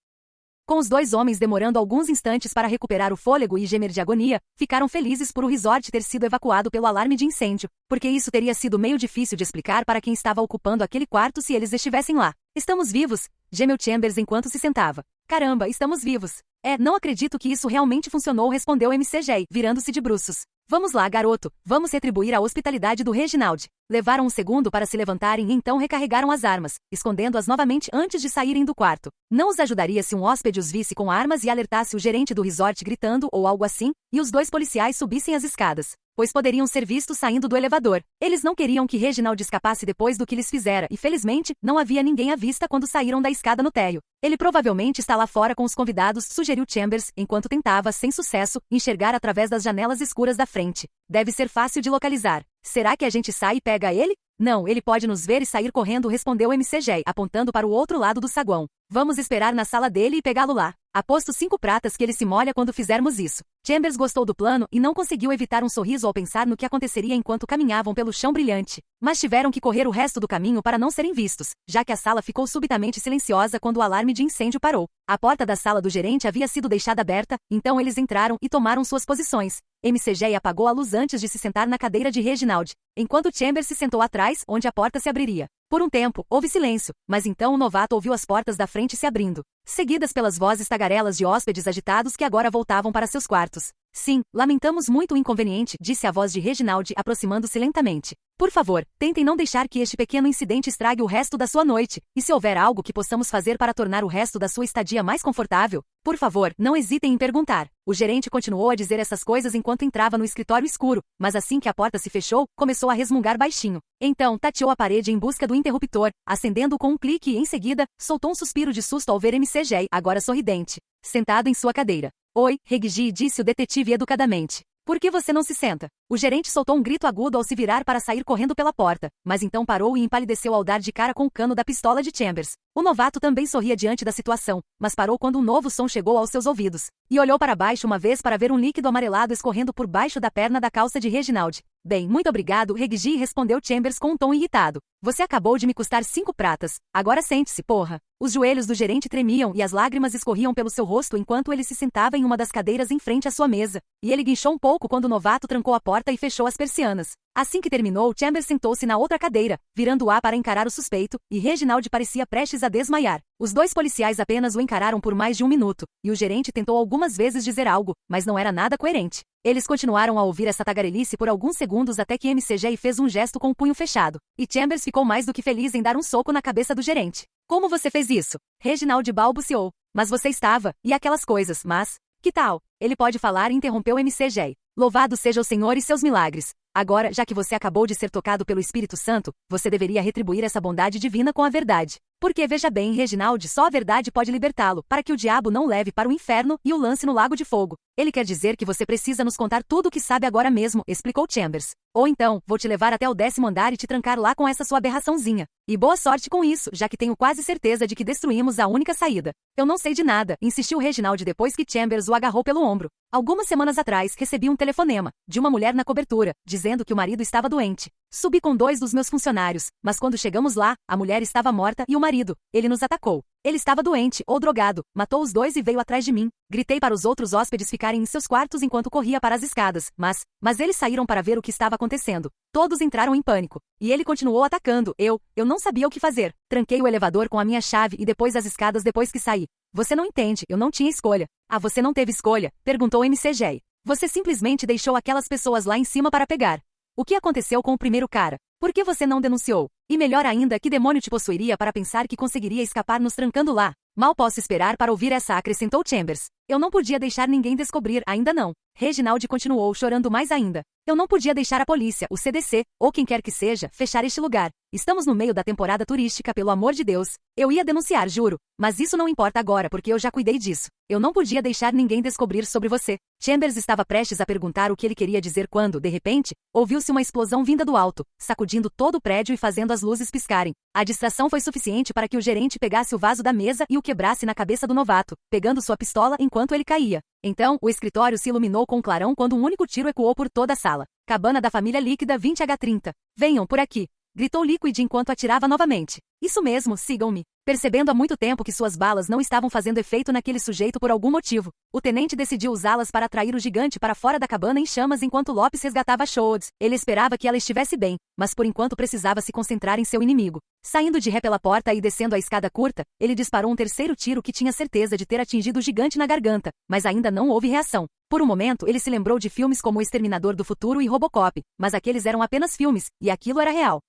Speaker 1: Com os dois homens demorando alguns instantes para recuperar o fôlego e gemer de agonia, ficaram felizes por o resort ter sido evacuado pelo alarme de incêndio, porque isso teria sido meio difícil de explicar para quem estava ocupando aquele quarto se eles estivessem lá. Estamos vivos, gemeu Chambers enquanto se sentava. Caramba, estamos vivos. Não acredito que isso realmente funcionou, respondeu McJ, virando-se de bruços. Vamos lá, garoto, vamos retribuir a hospitalidade do Reginald. Levaram um segundo para se levantarem e então recarregaram as armas, escondendo-as novamente antes de saírem do quarto. Não os ajudaria se um hóspede os visse com armas e alertasse o gerente do resort gritando ou algo assim, e os dois policiais subissem as escadas, pois poderiam ser vistos saindo do elevador. Eles não queriam que Reginald escapasse depois do que lhes fizera e, felizmente, não havia ninguém à vista quando saíram da escada no térreo. Ele provavelmente está lá fora com os convidados, sugeriu Chambers, enquanto tentava, sem sucesso, enxergar através das janelas escuras da frente. Deve ser fácil de localizar. Será que a gente sai e pega ele? Não, ele pode nos ver e sair correndo, respondeu McJ, apontando para o outro lado do saguão. Vamos esperar na sala dele e pegá-lo lá. Aposto 5 pratas que ele se molha quando fizermos isso. Chambers gostou do plano e não conseguiu evitar um sorriso ao pensar no que aconteceria enquanto caminhavam pelo chão brilhante. Mas tiveram que correr o resto do caminho para não serem vistos, já que a sala ficou subitamente silenciosa quando o alarme de incêndio parou. A porta da sala do gerente havia sido deixada aberta, então eles entraram e tomaram suas posições. McJ apagou a luz antes de se sentar na cadeira de Reginald, enquanto Chambers se sentou atrás, onde a porta se abriria. Por um tempo, houve silêncio, mas então o novato ouviu as portas da frente se abrindo, seguidas pelas vozes tagarelas de hóspedes agitados que agora voltavam para seus quartos. Sim, lamentamos muito o inconveniente, disse a voz de Reginald, aproximando-se lentamente. Por favor, tentem não deixar que este pequeno incidente estrague o resto da sua noite, e se houver algo que possamos fazer para tornar o resto da sua estadia mais confortável, por favor, não hesitem em perguntar. O gerente continuou a dizer essas coisas enquanto entrava no escritório escuro, mas assim que a porta se fechou, começou a resmungar baixinho. Então, tateou a parede em busca do interruptor, acendendo-o com um clique e, em seguida, soltou um suspiro de susto ao ver McJ, agora sorridente, sentado em sua cadeira. Oi, Reggie, disse o detetive educadamente. Por que você não se senta? O gerente soltou um grito agudo ao se virar para sair correndo pela porta, mas então parou e empalideceu ao dar de cara com o cano da pistola de Chambers. O novato também sorria diante da situação, mas parou quando um novo som chegou aos seus ouvidos, e olhou para baixo uma vez para ver um líquido amarelado escorrendo por baixo da perna da calça de Reginald. Bem, muito obrigado, Reggie, respondeu Chambers com um tom irritado. Você acabou de me custar 5 pratas. Agora sente-se, porra. Os joelhos do gerente tremiam e as lágrimas escorriam pelo seu rosto enquanto ele se sentava em uma das cadeiras em frente à sua mesa, e ele guinchou um pouco quando o novato trancou a porta e fechou as persianas. Assim que terminou, Chambers sentou-se na outra cadeira, virando-a para encarar o suspeito, e Reginald parecia prestes a desmaiar. Os dois policiais apenas o encararam por mais de 1 minuto, e o gerente tentou algumas vezes dizer algo, mas não era nada coerente. Eles continuaram a ouvir essa tagarelice por alguns segundos até que McJ fez um gesto com o punho fechado, e Chambers ficou mais do que feliz em dar um soco na cabeça do gerente. Como você fez isso? Reginald balbuciou. Mas você estava, e aquelas coisas, mas... Que tal? Ele pode falar, interrompeu McJ. Louvado seja o Senhor e seus milagres. Agora, já que você acabou de ser tocado pelo Espírito Santo, você deveria retribuir essa bondade divina com a verdade. Porque veja bem, Reginald, só a verdade pode libertá-lo, para que o diabo não o leve para o inferno e o lance no lago de fogo. Ele quer dizer que você precisa nos contar tudo o que sabe agora mesmo, explicou Chambers. Ou então, vou te levar até o 10º andar e te trancar lá com essa sua aberraçãozinha. E boa sorte com isso, já que tenho quase certeza de que destruímos a única saída. Eu não sei de nada, insistiu Reginald depois que Chambers o agarrou pelo ombro. Algumas semanas atrás, recebi um telefonema, de uma mulher na cobertura, dizendo que o marido estava doente. Subi com 2 dos meus funcionários, mas quando chegamos lá, a mulher estava morta e o marido, ele nos atacou. Ele estava doente ou drogado, matou os 2 e veio atrás de mim. Gritei para os outros hóspedes ficarem em seus quartos enquanto corria para as escadas, mas eles saíram para ver o que estava acontecendo. Todos entraram em pânico. E ele continuou atacando. Eu não sabia o que fazer. Tranquei o elevador com a minha chave e depois as escadas depois que saí. Você não entende, eu não tinha escolha. Ah, você não teve escolha? Perguntou McJ. Você simplesmente deixou aquelas pessoas lá em cima para pegar. O que aconteceu com o primeiro cara? Por que você não denunciou? E melhor ainda, que demônio te possuiria para pensar que conseguiria escapar nos trancando lá? Mal posso esperar para ouvir essa, acrescentou Chambers. Eu não podia deixar ninguém descobrir, ainda não. Reginald continuou chorando mais ainda. Eu não podia deixar a polícia, o CDC, ou quem quer que seja, fechar este lugar. Estamos no meio da temporada turística, pelo amor de Deus. Eu ia denunciar, juro. Mas isso não importa agora porque eu já cuidei disso. Eu não podia deixar ninguém descobrir sobre você. Chambers estava prestes a perguntar o que ele queria dizer quando, de repente, ouviu-se uma explosão vinda do alto, sacudindo todo o prédio e fazendo as luzes piscarem. A distração foi suficiente para que o gerente pegasse o vaso da mesa e o quebrasse na cabeça do novato, pegando sua pistola enquanto ele caía. Então, o escritório se iluminou com um clarão quando um único tiro ecoou por toda a sala. Cabana da família líquida 20H30. Venham por aqui! Gritou Liquid enquanto atirava novamente. Isso mesmo, sigam-me. Percebendo há muito tempo que suas balas não estavam fazendo efeito naquele sujeito por algum motivo, o tenente decidiu usá-las para atrair o gigante para fora da cabana em chamas enquanto Lopes resgatava Shoad. Ele esperava que ela estivesse bem, mas por enquanto precisava se concentrar em seu inimigo. Saindo de ré pela porta e descendo a escada curta, ele disparou um terceiro tiro que tinha certeza de ter atingido o gigante na garganta, mas ainda não houve reação. Por um momento ele se lembrou de filmes como O Exterminador do Futuro e Robocop, mas aqueles eram apenas filmes, e aquilo era real.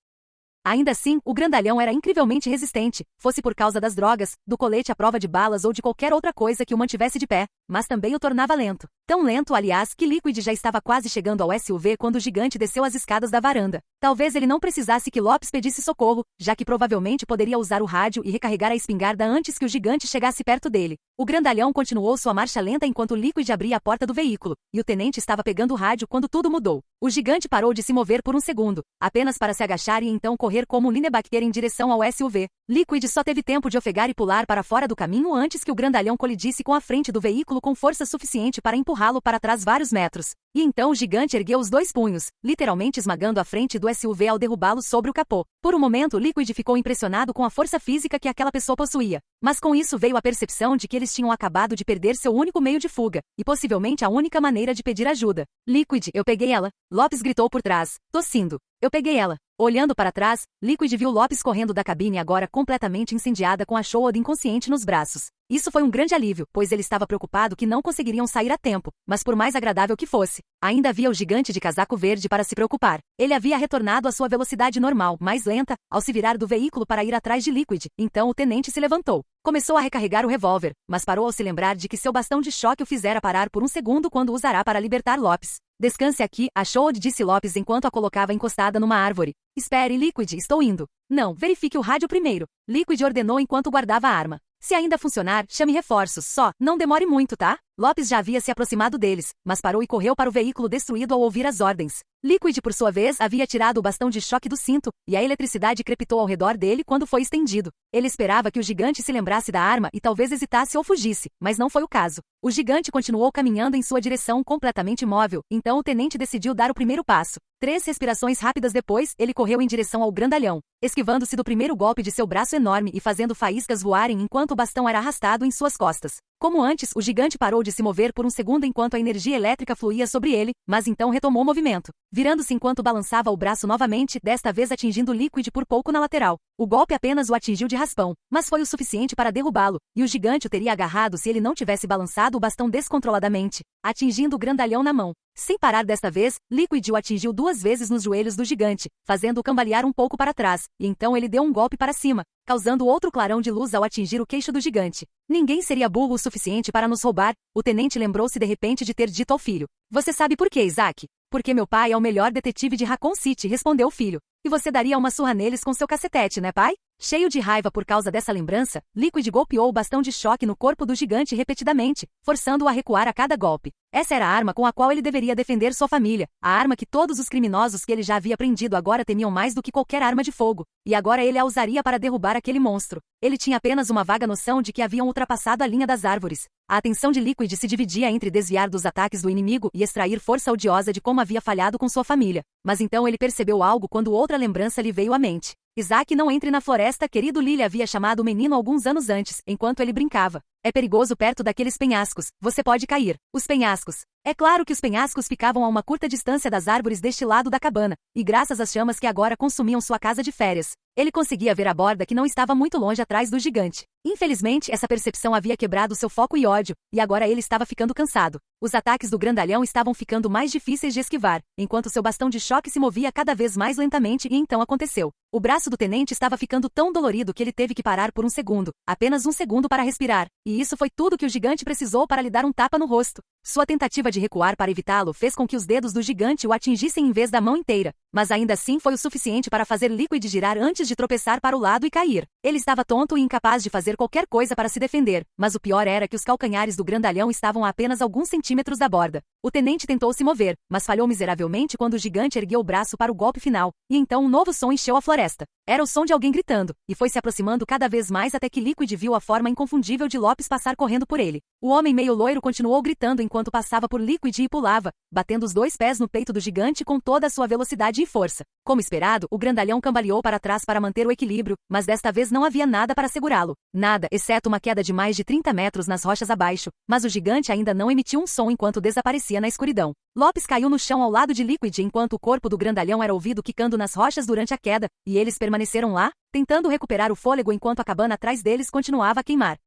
Speaker 1: Ainda assim, o grandalhão era incrivelmente resistente, fosse por causa das drogas, do colete à prova de balas ou de qualquer outra coisa que o mantivesse de pé, mas também o tornava lento. Tão lento, aliás, que Liquid já estava quase chegando ao SUV quando o gigante desceu as escadas da varanda. Talvez ele não precisasse que Lopes pedisse socorro, já que provavelmente poderia usar o rádio e recarregar a espingarda antes que o gigante chegasse perto dele. O grandalhão continuou sua marcha lenta enquanto Liquid abria a porta do veículo, e o tenente estava pegando o rádio quando tudo mudou. O gigante parou de se mover por um segundo, apenas para se agachar e então correr como um Linebacker em direção ao SUV. Liquid só teve tempo de ofegar e pular para fora do caminho antes que o grandalhão colidisse com a frente do veículo com força suficiente para empurrá-lo para trás vários metros. E então o gigante ergueu os dois punhos, literalmente esmagando a frente do SUV ao derrubá-lo sobre o capô. Por um momento Liquid ficou impressionado com a força física que aquela pessoa possuía. Mas com isso veio a percepção de que eles tinham acabado de perder seu único meio de fuga, e possivelmente a única maneira de pedir ajuda. Liquid, eu peguei ela. Lopes gritou por trás, tossindo. Eu peguei ela. Olhando para trás, Liquid viu Lopes correndo da cabine agora completamente incendiada com a Shoad inconsciente nos braços. Isso foi um grande alívio, pois ele estava preocupado que não conseguiriam sair a tempo, mas por mais agradável que fosse, ainda havia o gigante de casaco verde para se preocupar. Ele havia retornado à sua velocidade normal, mais lenta, ao se virar do veículo para ir atrás de Liquid, então o tenente se levantou. Começou a recarregar o revólver, mas parou ao se lembrar de que seu bastão de choque o fizera parar por um segundo quando o usará para libertar Lopes. Descanse aqui, a Shoad, disse Lopes enquanto a colocava encostada numa árvore. Espere, Liquid, estou indo. Não, verifique o rádio primeiro. Liquid ordenou enquanto guardava a arma. Se ainda funcionar, chame reforços, só, não demore muito, tá? Lopes já havia se aproximado deles, mas parou e correu para o veículo destruído ao ouvir as ordens. Liquid, por sua vez, havia tirado o bastão de choque do cinto, e a eletricidade crepitou ao redor dele quando foi estendido. Ele esperava que o gigante se lembrasse da arma e talvez hesitasse ou fugisse, mas não foi o caso. O gigante continuou caminhando em sua direção completamente imóvel, então o tenente decidiu dar o primeiro passo. 3 respirações rápidas depois, ele correu em direção ao grandalhão, esquivando-se do primeiro golpe de seu braço enorme e fazendo faíscas voarem enquanto o bastão era arrastado em suas costas. Como antes, o gigante parou de se mover por um segundo enquanto a energia elétrica fluía sobre ele, mas então retomou o movimento, virando-se enquanto balançava o braço novamente, desta vez atingindo Liquid por pouco na lateral. O golpe apenas o atingiu de raspão, mas foi o suficiente para derrubá-lo, e o gigante o teria agarrado se ele não tivesse balançado o bastão descontroladamente, atingindo o grandalhão na mão. Sem parar desta vez, Liquid o atingiu 2 vezes nos joelhos do gigante, fazendo-o cambalear um pouco para trás, e então ele deu um golpe para cima, causando outro clarão de luz ao atingir o queixo do gigante. Ninguém seria burro o suficiente para nos roubar, o tenente lembrou-se de repente de ter dito ao filho. Você sabe por quê, Isaac? Porque meu pai é o melhor detetive de Raccoon City, respondeu o filho. E você daria uma surra neles com seu cacetete, né, pai? Cheio de raiva por causa dessa lembrança, Liquid golpeou o bastão de choque no corpo do gigante repetidamente, forçando-o a recuar a cada golpe. Essa era a arma com a qual ele deveria defender sua família, a arma que todos os criminosos que ele já havia prendido agora temiam mais do que qualquer arma de fogo, e agora ele a usaria para derrubar aquele monstro. Ele tinha apenas uma vaga noção de que haviam ultrapassado a linha das árvores. A atenção de Liquid se dividia entre desviar dos ataques do inimigo e extrair força odiosa de como havia falhado com sua família. Mas então ele percebeu algo quando outra lembrança lhe veio à mente. Isaac, não entre na floresta, querido. Lily havia chamado o menino alguns anos antes, enquanto ele brincava. É perigoso perto daqueles penhascos, você pode cair. Os penhascos. É claro que os penhascos ficavam a uma curta distância das árvores deste lado da cabana, e graças às chamas que agora consumiam sua casa de férias, ele conseguia ver a borda que não estava muito longe atrás do gigante. Infelizmente, essa percepção havia quebrado seu foco e ódio, e agora ele estava ficando cansado. Os ataques do grandalhão estavam ficando mais difíceis de esquivar, enquanto seu bastão de choque se movia cada vez mais lentamente e então aconteceu. O braço do tenente estava ficando tão dolorido que ele teve que parar por um segundo, apenas um segundo para respirar, e isso foi tudo que o gigante precisou para lhe dar um tapa no rosto. Sua tentativa de recuar para evitá-lo fez com que os dedos do gigante o atingissem em vez da mão inteira, mas ainda assim foi o suficiente para fazer Liquid girar antes de tropeçar para o lado e cair. Ele estava tonto e incapaz de fazer qualquer coisa para se defender, mas o pior era que os calcanhares do grandalhão estavam a apenas alguns centímetros da borda. O tenente tentou se mover, mas falhou miseravelmente quando o gigante ergueu o braço para o golpe final, e então um novo som encheu a floresta. Era o som de alguém gritando, e foi se aproximando cada vez mais até que Liquid viu a forma inconfundível de Lopes passar correndo por ele. O homem meio loiro continuou gritando enquanto enquanto passava por Liquid e pulava, batendo os 2 pés no peito do gigante com toda a sua velocidade e força. Como esperado, o grandalhão cambaleou para trás para manter o equilíbrio, mas desta vez não havia nada para segurá-lo. Nada, exceto uma queda de mais de 30 metros nas rochas abaixo, mas o gigante ainda não emitiu um som enquanto desaparecia na escuridão. Lopes caiu no chão ao lado de Liquid enquanto o corpo do grandalhão era ouvido quicando nas rochas durante a queda, e eles permaneceram lá, tentando recuperar o fôlego enquanto a cabana atrás deles continuava a queimar.